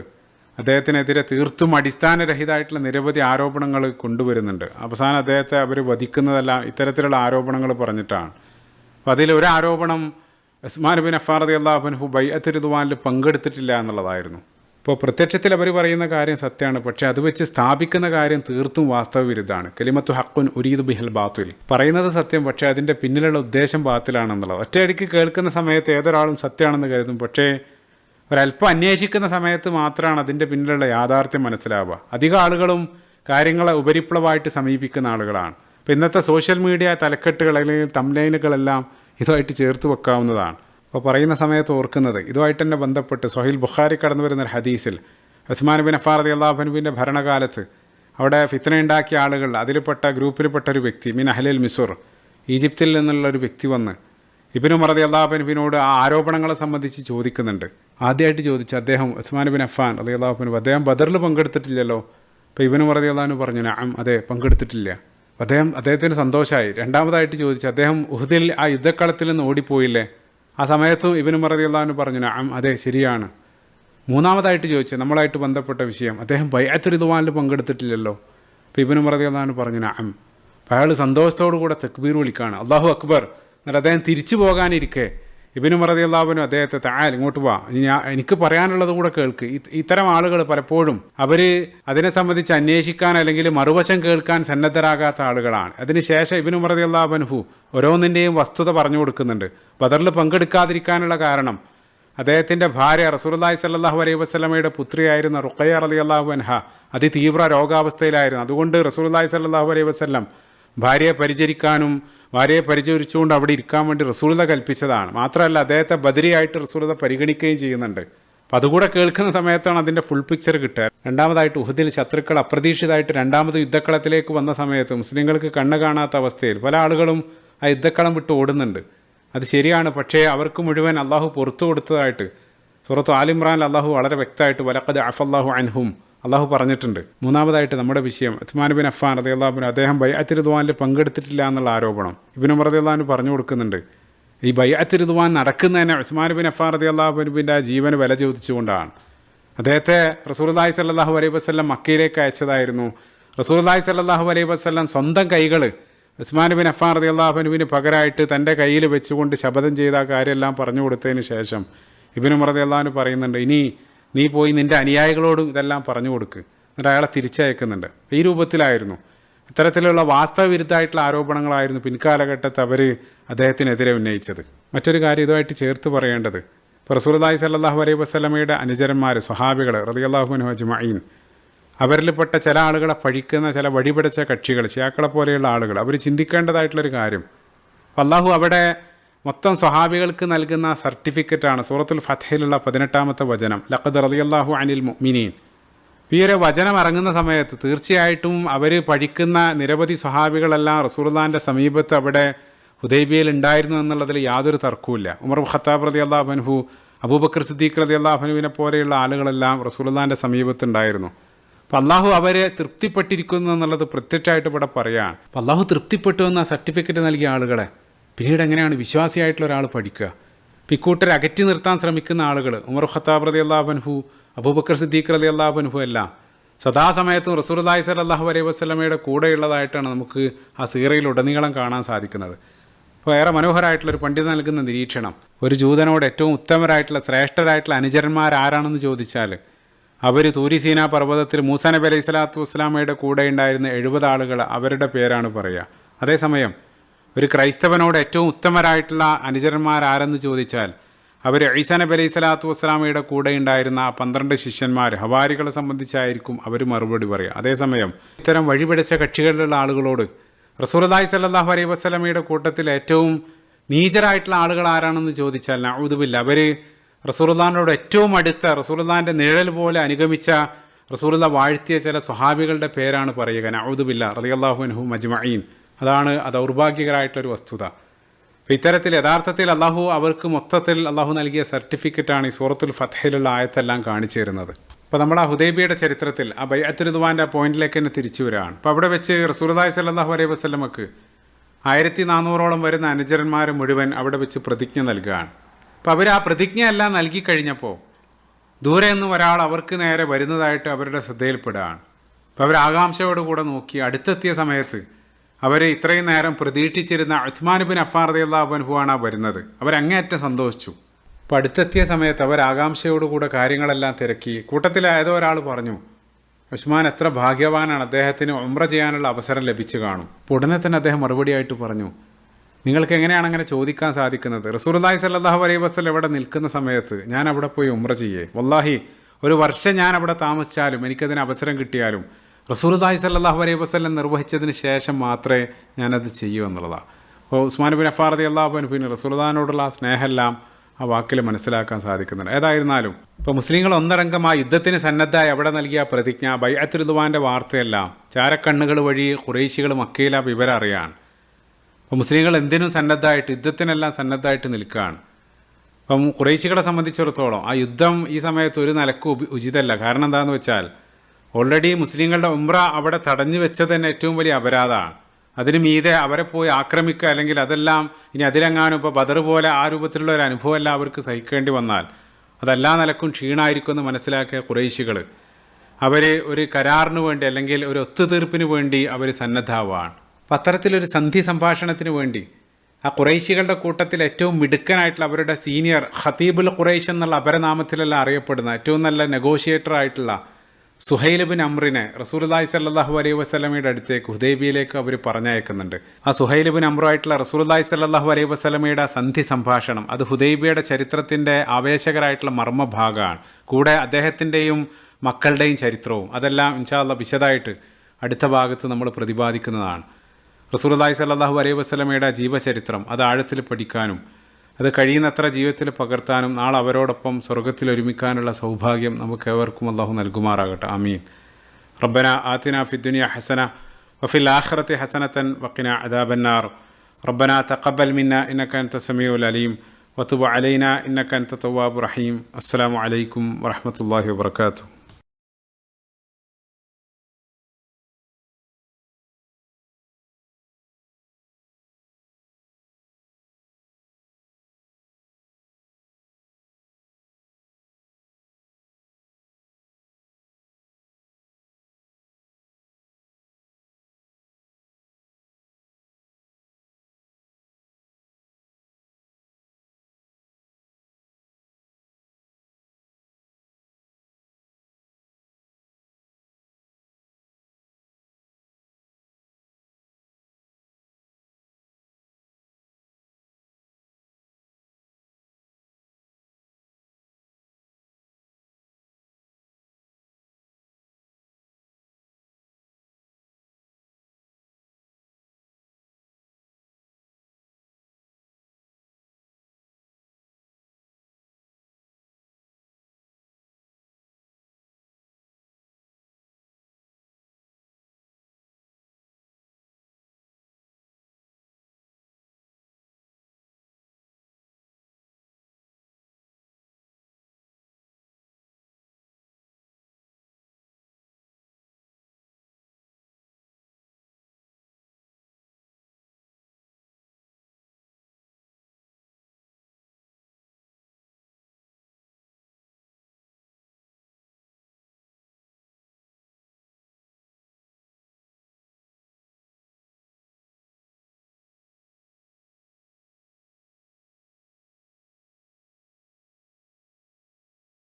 അദ്ദേഹത്തിനെതിരെ തീർത്തും അടിസ്ഥാനരഹിതമായിട്ടുള്ള നിരവധി ആരോപണങ്ങൾ കൊണ്ടുവരുന്നുണ്ട്. അവസാനം അദ്ദേഹത്തെ അവർ വധിക്കുന്നതെല്ലാം ഇത്തരത്തിലുള്ള ആരോപണങ്ങൾ പറഞ്ഞിട്ടാണ്. അപ്പോൾ അതിലൊരു ആരോപണം ഉസ്മാൻ ബിൻ അഫ്ഫാൻ റളിയല്ലാഹു അൻഹു ബൈഅത്ത് റിദ്വാനിൽ പങ്കെടുത്തിട്ടില്ല എന്നുള്ളതായിരുന്നു. ഇപ്പോൾ പ്രത്യക്ഷത്തിൽ അവർ പറയുന്ന കാര്യം സത്യമാണ്, പക്ഷേ അത് വെച്ച് സ്ഥാപിക്കുന്ന കാര്യം തീർത്തും വാസ്തവവിരുദ്ധമാണ്. കലിമത്തു ഹഖുൻ ഉരീദു ബിഹൽ ബാത്തിൽ, പറയുന്നത് സത്യം പക്ഷേ അതിൻ്റെ പിന്നിലുള്ള ഉദ്ദേശം ബാത്തിലാണെന്നുള്ളത്. ഒറ്റയടിക്ക് കേൾക്കുന്ന സമയത്ത് ഏതൊരാളും സത്യമാണെന്ന് കരുതും, പക്ഷേ ഒരല്പം അന്വേഷിക്കുന്ന സമയത്ത് മാത്രമാണ് അതിൻ്റെ പിന്നിലുള്ള യാഥാർത്ഥ്യം മനസ്സിലാവുക. അധികം ആളുകളും കാര്യങ്ങളെ ഉപരിപ്ലവമായിട്ട് സമീപിക്കുന്ന ആളുകളാണ്. അപ്പോൾ ഇന്നത്തെ സോഷ്യൽ മീഡിയ തലക്കെട്ടുകൾ അല്ലെങ്കിൽ തംബ്നെയിലുകളെല്ലാം ഇതുമായിട്ട് ചേർത്ത് വെക്കാവുന്നതാണ്. അപ്പോൾ പറയുന്ന സമയത്ത് ഓർക്കുന്നത് ഇതുമായിട്ട് തന്നെ ബന്ധപ്പെട്ട് സ്വഹീൽ ബുഖാരി കടന്നു വരുന്ന ഒരു ഹദീസിൽ ഉസ്മാൻ ബിൻ അഫ്ഫാൻ റളിയല്ലാഹു അൻഹുവിൻ്റെ ഭരണകാലത്ത് അവിടെ ഫിത്ന ഉണ്ടാക്കിയ ആളുകൾ, അതിൽപ്പെട്ട ഗ്രൂപ്പിൽപ്പെട്ട ഒരു വ്യക്തി മിൻ അഹ്ലിൽ മിസ്ർ, ഈജിപ്തിൽ നിന്നുള്ള ഒരു വ്യക്തി വന്ന് ഇബ്നു ഉമർ റളിയല്ലാഹു അൻഹുവിനോട് ആ ആരോപണങ്ങളെ സംബന്ധിച്ച് ചോദിക്കുന്നുണ്ട്. ആദ്യമായിട്ട് ചോദിച്ചു അദ്ദേഹം ഉസ്മാൻ ബിൻ അഫ്ഫാൻ റളിയല്ലാഹു അൻഹു, അദ്ദേഹം ബദറിൽ പങ്കെടുത്തിട്ടില്ലല്ലോ. അപ്പോൾ ഇബ്നു ഉമർ റളിയല്ലാഹു അൻഹു പറഞ്ഞു നഅം, അതെ പങ്കെടുത്തിട്ടില്ല. അദ്ദേഹത്തിന് സന്തോഷമായി. രണ്ടാമതായിട്ട് ചോദിച്ചു അദ്ദേഹം ഉഹദിൽ ആ യുദ്ധക്കളത്തിൽ നിന്ന് ഓടിപ്പോയില്ലേ, ആ സമയത്തും ഇബ്നു ഉമർ റളിയല്ലാഹു അൻഹു പറഞ്ഞു നഅം, അതെ ശരിയാണ്. മൂന്നാമതായിട്ട് ചോദിച്ചു നമ്മളായിട്ട് ബന്ധപ്പെട്ട വിഷയം, അദ്ദേഹം ബൈഅത്ത് റിദ്വാനിൽ പങ്കെടുത്തിട്ടില്ലല്ലോ. അപ്പോൾ ഇബ്നു ഉമർ റളിയല്ലാഹു അൻഹു പറഞ്ഞു നഅം. അപ്പോൾ അയാൾ സന്തോഷത്തോടു കൂടെ തക്ബീർ വിളിക്കുകയാണ്, അല്ലാഹു അക്ബർ. എന്നിട്ട് അദ്ദേഹം തിരിച്ചു പോകാനിരിക്കെ ഇബ്നു ഉമർ റളിയല്ലാഹു അൻഹു അദ്ദേഹത്തെ തആൽ ഇങ്ങോട്ട് വാ, എനിക്ക് പറയാനുള്ളത് കൂടെ കേൾക്ക്. ഇത്തരം ആളുകൾ പലപ്പോഴും അവർ അതിനെ സംബന്ധിച്ച് അന്വേഷിക്കാൻ അല്ലെങ്കിൽ മറുവശം കേൾക്കാൻ സന്നദ്ധരാകാത്ത ആളുകളാണ്. അതിനുശേഷം ഇബ്നു ഉമർ റളിയല്ലാഹു അൻഹു ഓരോന്നിൻ്റെയും വസ്തുത പറഞ്ഞു കൊടുക്കുന്നുണ്ട്. ബദറിൽ പങ്കെടുക്കാതിരിക്കാനുള്ള കാരണം അദ്ദേഹത്തിൻ്റെ ഭാര്യ റസൂലുള്ളാഹി സ്വല്ലല്ലാഹു അലൈഹി വസല്ലമയുടെ പുത്രിയായിരുന്ന റുഖയ്യ റളിയല്ലാഹു അൻഹ അതിതീവ്ര രോഗാവസ്ഥയിലായിരുന്നു. അതുകൊണ്ട് റസൂലുള്ളാഹി സ്വല്ലല്ലാഹു അലൈഹി വസല്ലം ഭാര്യയെ പരിചരിക്കാനും ഭാര്യയെ പരിചരിച്ചുകൊണ്ട് അവിടെ ഇരിക്കാൻ വേണ്ടി റസൂലുള്ളാഹി കൽപ്പിച്ചതാണ്. മാത്രമല്ല അദ്ദേഹത്തെ ബദരിയായിട്ട് റസൂലുള്ളാഹി പരിഗണിക്കുകയും ചെയ്യുന്നുണ്ട്. അപ്പോൾ അതുകൂടെ കേൾക്കുന്ന സമയത്താണ് അതിൻ്റെ ഫുൾ പിക്ചർ കിട്ടുക. രണ്ടാമതായിട്ട് ഉഹദിൽ ശത്രുക്കൾ അപ്രതീക്ഷിതമായിട്ട് രണ്ടാമത് യുദ്ധക്കളത്തിലേക്ക് വന്ന സമയത്ത് മുസ്ലിങ്ങൾക്ക് കണ്ണ് കാണാത്ത അവസ്ഥയിൽ പല ആളുകളും ആ യുദ്ധക്കളം വിട്ട് ഓടുന്നുണ്ട്. അത് ശരിയാണ്, പക്ഷേ അവർക്ക് മുഴുവൻ അള്ളാഹു പുറത്തു കൊടുത്തതായിട്ട് സൂറത്ത് ആൽ ഇംറാനിൽ അള്ളാഹു വളരെ വ്യക്തമായിട്ട് വലഖദ് അഫല്ലാഹു അൻഹും അള്ളാഹു പറഞ്ഞിട്ടുണ്ട്. മൂന്നാമതായിട്ട് നമ്മുടെ വിഷയം ഉസ്മാൻ ബിൻ അഫ്ഫാൻ റളിയല്ലാഹു അൻഹു അദ്ദേഹം ബൈഅത്ത് റിദ്വാനിൽ പങ്കെടുത്തിട്ടില്ല എന്നുള്ള ആരോപണം ഇബ്നു ഉമർ റളിയല്ലാഹു അൻഹു പറഞ്ഞു കൊടുക്കുന്നുണ്ട്. ഈ ബൈഅത്ത് റിദ്വാൻ നടക്കുന്നതിനെ ഉസ്മാൻ ബിൻ അഫ്ഫാൻ റളിയല്ലാഹു അൻഹുവിൻ്റെ ആ ജീവന് വില ചോദിച്ചുകൊണ്ടാണ്. അദ്ദേഹത്തെ റസൂലുള്ളാഹി സ്വല്ലല്ലാഹു അലൈഹി വസല്ലം മക്കയിലേക്ക് അയച്ചതായിരുന്നു. റസൂലുള്ളാഹി സ്വല്ലല്ലാഹു അലൈഹി വസല്ലം സ്വന്തം കൈകൾ ഉസ്മാൻ ബിൻ അഫ്ഫാൻ റളിയല്ലാഹു അൻഹുവിന് പകരമായിട്ട് തൻ്റെ കയ്യിൽ വെച്ചുകൊണ്ട് ശപഥം ചെയ്ത ആ കാര്യമെല്ലാം പറഞ്ഞു കൊടുത്തതിന് ശേഷം ഇബ്നു ഉമർ റളിയല്ലാഹു അൻഹു പറയുന്നുണ്ട്, ഇനി നീ പോയി നിൻ്റെ അനുയായികളോടും ഇതെല്ലാം പറഞ്ഞു കൊടുക്ക്. എന്നിട്ട് അയാളെ തിരിച്ചയക്കുന്നുണ്ട്. ഈ രൂപത്തിലായിരുന്നു. ഇത്തരത്തിലുള്ള വാസ്തവവിരുദ്ധമായിട്ടുള്ള ആരോപണങ്ങളായിരുന്നു പിൻകാലഘട്ടത്ത് അവർ അദ്ദേഹത്തിനെതിരെ ഉന്നയിച്ചത്. മറ്റൊരു കാര്യം ഇതുമായിട്ട് ചേർത്ത് പറയേണ്ടത്, ഇപ്പോൾ റസൂലുള്ളാഹി സ്വല്ലല്ലാഹു അലൈഹി വസല്ലമയുടെ അനുചരന്മാർ സ്വഹാബികൾ റളിയല്ലാഹു അൻഹും അജ്മഈൻ, അവരിൽപ്പെട്ട ചില ആളുകളെ പഴിക്കുന്ന ചില വഴിപിടച്ച കക്ഷികൾ, ശിയാക്കളെ പോലെയുള്ള ആളുകൾ, അവർ ചിന്തിക്കേണ്ടതായിട്ടുള്ളൊരു കാര്യം, അല്ലാഹു അവിടെ മൊത്തം സ്വഹാബികൾക്ക് നൽകുന്ന സർട്ടിഫിക്കറ്റാണ് സൂറത്തുൽ ഫത്ഹിലുള്ള 18-ാമത്തെ വചനം, ലഖദ് റളിയല്ലാഹു അനിൽ മുഅ്മിനീൻ. ഈ ഒരു വചനം ഇറങ്ങുന്ന സമയത്ത് തീർച്ചയായിട്ടും അവർ പഴിക്കുന്ന നിരവധി സ്വഹാബികളെല്ലാം റസൂലുള്ളാഹിൻ്റെ സമീപത്ത് അവിടെ ഹുദൈബിയയിൽ ഉണ്ടായിരുന്നു എന്നുള്ളതിൽ യാതൊരു തർക്കവുമില്ല. ഉമർ ഖത്താബ് റളിയല്ലാഹു അൻഹു, അബൂബക്കർ സിദ്ദീഖ് റളിയല്ലാഹു അൻഹുവിനെ പോലെയുള്ള ആളുകളെല്ലാം റസൂലുള്ളാഹിൻ്റെ സമീപത്ത് ഉണ്ടായിരുന്നു. അപ്പോൾ അള്ളാഹു അവരെ തൃപ്തിപ്പെട്ടിരിക്കുന്നു എന്നുള്ളത് പ്രത്യക്ഷമായിട്ട് ഇവിടെ പറയുകയാണ്. അപ്പോൾ അള്ളാഹു തൃപ്തിപ്പെട്ടു എന്ന സർട്ടിഫിക്കറ്റ് നൽകിയ ആളുകളെ പിന്നീട് എങ്ങനെയാണ് വിശ്വാസിയായിട്ടുള്ള ഒരാൾ പഠിക്കുക? ഇക്കൂട്ടരെ അകറ്റി നിർത്താൻ ശ്രമിക്കുന്ന ആളുകൾ ഉമർ ഖത്താബ് റളിയല്ലാഹു അൻഹു, അബൂബക്കർ സിദ്ദീഖ് റളിയല്ലാഹു അൻഹു എല്ലാം സദാസമയത്തും റസൂലുള്ളാഹി സ്വല്ലല്ലാഹു അലൈഹി വസല്ലമയുടെ കൂടെയുള്ളതായിട്ടാണ് നമുക്ക് ആ സീറയിൽ ഉടനീളം കാണാൻ സാധിക്കുന്നത്. അപ്പോൾ ഏറെ മനോഹരമായിട്ടുള്ളൊരു പണ്ഡിതൻ നൽകുന്ന നിരീക്ഷണം, ഒരു ജൂതനോട് ഏറ്റവും ഉത്തമരായിട്ടുള്ള ശ്രേഷ്ഠരായിട്ടുള്ള അനുചരന്മാർ ആരാണെന്ന് ചോദിച്ചാൽ അവർ തൂരി സീന പർവ്വതത്തിൽ മൂസാ നബി അലൈഹി സ്വലാത്തു വസ്സലാമയുടെ കൂടെ ഉണ്ടായിരുന്ന 70 ആളുകൾ അവരുടെ പേരാണ് പറയുക. അതേസമയം ഒരു ക്രൈസ്തവനോട് ഏറ്റവും ഉത്തമരായിട്ടുള്ള അനുചരന്മാർ ആരെന്ന് ചോദിച്ചാൽ അവർ ഈസാ നബി അലൈഹി സ്വലാത്തു വസ്സലാമയുടെ കൂടെ ഉണ്ടായിരുന്ന 12 ശിഷ്യന്മാർ ഹവാരികളെ സംബന്ധിച്ചായിരിക്കും അവർ മറുപടി പറയുക. അതേസമയം ഇത്തരം വഴിപിടച്ച കക്ഷികളിലുള്ള ആളുകളോട് റസൂലുള്ളാഹി സ്വല്ലല്ലാഹു അലൈഹി വസല്ലമയുടെ കൂട്ടത്തിൽ ഏറ്റവും നീചരായിട്ടുള്ള ആളുകൾ ആരാണെന്ന് ചോദിച്ചാൽ നഊദു ബില്ലാഹ് അവർ റസൂലുള്ളാഹിനോട് ഏറ്റവും അടുത്ത, റസൂലുള്ളാഹിൻ്റെ നിഴൽ പോലെ അനുഗമിച്ച, റസൂലുള്ള വാഴ്ത്തിയ ചില സ്വഹാബികളുടെ പേരാണ് പറയുക. നഊദു ബില്ലാഹ് റളിയല്ലാഹു അൻഹും അജ്മഈൻ. അതാണ് ദൗർഭാഗ്യകരമായിട്ടൊരു വസ്തുത. അപ്പോൾ ഇത്തരത്തിൽ യഥാർത്ഥത്തിൽ അള്ളാഹു അവർക്ക് മൊത്തത്തിൽ അള്ളാഹു നൽകിയ സർട്ടിഫിക്കറ്റാണ് ഈ സൂറത്തുൽ ഫത്ഹിലുള്ള ആയത്തെല്ലാം കാണിച്ചു തരുന്നത്. അപ്പോൾ നമ്മൾ ആ ഹുദൈബിയയുടെ ചരിത്രത്തിൽ ആ ബൈഅത്തുർ റിദ്വാൻ്റെ ആ പോയിന്റിലേക്ക് തന്നെ തിരിച്ചു വരികയാണ്. അപ്പോൾ അവിടെ വെച്ച് റസൂലുള്ളാഹി സ്വല്ലല്ലാഹു അലൈഹി വസല്ലമക്ക് 1400ഓളം വരുന്ന അനുചരന്മാർ മുഴുവൻ അവിടെ വെച്ച് പ്രതിജ്ഞ നൽകുകയാണ്. അപ്പോൾ അവർ ആ പ്രതിജ്ഞ എല്ലാം നൽകിക്കഴിഞ്ഞപ്പോൾ ദൂരെ നിന്നും ഒരാൾ അവർക്ക് നേരെ വരുന്നതായിട്ട് അവരുടെ ശ്രദ്ധയിൽപ്പെടുകയാണ്. അപ്പോൾ അവർ ആകാംക്ഷയോടുകൂടെ നോക്കി അടുത്തെത്തിയ സമയത്ത് അവർ ഇത്രയും നേരം പ്രതീക്ഷിച്ചിരുന്ന ഉസ്മാൻ ഇബ്നു അഫ്ഫാൻ റളിയല്ലാഹു അൻഹുവാണ് വരുന്നത്. അവരങ്ങേയറ്റം സന്തോഷിച്ചു. അപ്പോൾ അടുത്തെത്തിയ സമയത്ത് അവർ ആകാംക്ഷയോടുകൂടെ കാര്യങ്ങളെല്ലാം തിരക്കി. കൂട്ടത്തിൽ ഏതോ ഒരാൾ പറഞ്ഞു, ഉസ്മാൻ എത്ര ഭാഗ്യവാനാണ്, അദ്ദേഹത്തിന് ഉംറ ചെയ്യാനുള്ള അവസരം ലഭിച്ചു കാണും. അപ്പോൾ ഉടനെ തന്നെ അദ്ദേഹം മറുപടിയായിട്ട് പറഞ്ഞു, നിങ്ങൾക്ക് എങ്ങനെയാണ് അങ്ങനെ ചോദിക്കാൻ സാധിക്കുന്നത്? റസൂലുള്ളാഹി സ്വല്ലല്ലാഹു അലൈഹി വസല്ലം ഇവിടെ നിൽക്കുന്ന സമയത്ത് ഞാൻ അവിടെ പോയി ഉംറ ചെയ്യേ? വല്ലാഹി ഒരു വർഷം ഞാൻ അവിടെ താമസിച്ചാലും എനിക്കതിന് അവസരം കിട്ടിയാലും റസൂലുള്ളാഹി സ്വല്ലല്ലാഹു അലൈഹി വസല്ലം നിർവഹിച്ചതിന് ശേഷം മാത്രമേ ഞാനത് ചെയ്യൂ എന്നുള്ളതാണ്. അപ്പോൾ ഉസ്മാൻ ഇബ്നു അഫ്ഫാൻ റളിയല്ലാഹു അൻഹുവിന് റസൂലുള്ളാഹിനോടുള്ള സ്നേഹമെല്ലാം ആ വാക്കിൽ മനസ്സിലാക്കാൻ സാധിക്കുന്നുണ്ട്. ഏതായിരുന്നാലും ഇപ്പോൾ മുസ്ലിങ്ങൾ ഒന്നടങ്കം ആ യുദ്ധത്തിന് സന്നദ്ധമായി അവിടെ നൽകിയ പ്രതിജ്ഞ, ബൈഅത്തുർ റിദ്വാൻ്റെ വാർത്തയെല്ലാം ചാരക്കണ്ണുകൾ വഴി ഖുറൈശികൾ മക്കയിൽ ആ വിവരം അറിയാണ്. അപ്പോൾ മുസ്ലിങ്ങൾ എന്തിനും സന്നദ്ധമായിട്ട്, യുദ്ധത്തിനെല്ലാം സന്നദ്ധമായിട്ട് നിൽക്കുകയാണ്. അപ്പം ഖുറൈശികളെ സംബന്ധിച്ചിടത്തോളം ആ യുദ്ധം ഈ സമയത്ത് ഒരു നിലക്കും ഉചിതമല്ല. കാരണം എന്താണെന്ന് വെച്ചാൽ ഓൾറെഡി മുസ്ലിങ്ങളുടെ ഉംറ അവിടെ തടഞ്ഞു വെച്ചത് തന്നെ ഏറ്റവും വലിയ അപരാധമാണ്. അതിന് മീതെ അവരെ പോയി ആക്രമിക്കുക, അല്ലെങ്കിൽ അതെല്ലാം ഇനി അതിലെങ്ങാനും ഇപ്പോൾ ബദർ പോലെ ആ രൂപത്തിലുള്ള ഒരു അനുഭവം അവർക്ക് സഹിക്കേണ്ടി വന്നാൽ അതെല്ലാ നിലക്കും ക്ഷീണമായിരിക്കുമെന്ന് മനസ്സിലാക്കിയ ഖുറൈശികൾ അവർ ഒരു കരാറിന് വേണ്ടി അല്ലെങ്കിൽ ഒരു ഒത്തുതീർപ്പിന് വേണ്ടി അവർ സന്നദ്ധമാവുകയാണ്. അപ്പം അത്തരത്തിലൊരു സന്ധി സംഭാഷണത്തിന് വേണ്ടി ആ ഖുറൈശികളുടെ കൂട്ടത്തിൽ ഏറ്റവും മിടുക്കനായിട്ടുള്ള അവരുടെ സീനിയർ ഖതീബുൽ ഖുറൈശ് എന്നുള്ള അപരനാമത്തിലെല്ലാം അറിയപ്പെടുന്ന ഏറ്റവും നല്ല നെഗോഷിയേറ്റർ ആയിട്ടുള്ള സുഹൈൽ ബിൻ അംറിനെ റസൂലുള്ളാഹി സ്വല്ലല്ലാഹു അലൈഹി വസല്ലമയുടെ അടുത്തേക്ക് ഹുദൈബിയയിലേക്ക് അവർ പറഞ്ഞയക്കുന്നുണ്ട്. ആ സുഹൈൽ ബിൻ അംറുമായിട്ടുള്ള റസൂലുള്ളാഹി സ്വല്ലല്ലാഹു അലൈഹി വസല്ലമയുടെ സന്ധി സംഭാഷണം അത് ഹുദൈബിയയുടെ ചരിത്രത്തിൻ്റെ ആവേശകരമായിട്ടുള്ള മർമ്മഭാഗമാണ്. കൂടെ അദ്ദേഹത്തിൻ്റെയും മക്കളുടെയും ചരിത്രവും അതെല്ലാം ഇൻഷാ അല്ലാഹ് വിശദമായിട്ട് അടുത്ത ഭാഗത്ത് നമ്മൾ പ്രതിപാദിക്കുന്നതാണ്. റസൂലുള്ളാഹി സ്വല്ലല്ലാഹു അലൈഹി വസല്ലമയുടെ ജീവചരിത്രം അത് ആഴത്തിൽ പഠിക്കാനും അത് കഴിയുന്നത്ര ജീവിതത്തിൽ പകർത്താനും നാളെ അവരോടൊപ്പം സ്വർഗ്ഗത്തിൽ ഒരുമിക്കാനുള്ള സൗഭാഗ്യം നമുക്ക് ഏവർക്കും അല്ലാഹു നൽകുമാറാകട്ടെ. ആമീൻ. റബ്ബന ആതിനാ ഫിദ്ദുനിയ ഹസന വഫിൽ ആഖിറതി ഹസനതൻ വഖിനാ അദാബന്നാർ. റബ്ബന തഖബ്ബൽ മിന്നാ ഇന്നക അൻത സമീഉൽ അലീം വതുബ് അലൈനാ ഇന്നക അൻത തവ്വാബുർ റഹീം. അസ്സലാമു അലൈക്കും വറഹ്മത്തുള്ളാഹി വബറകാതുഹു.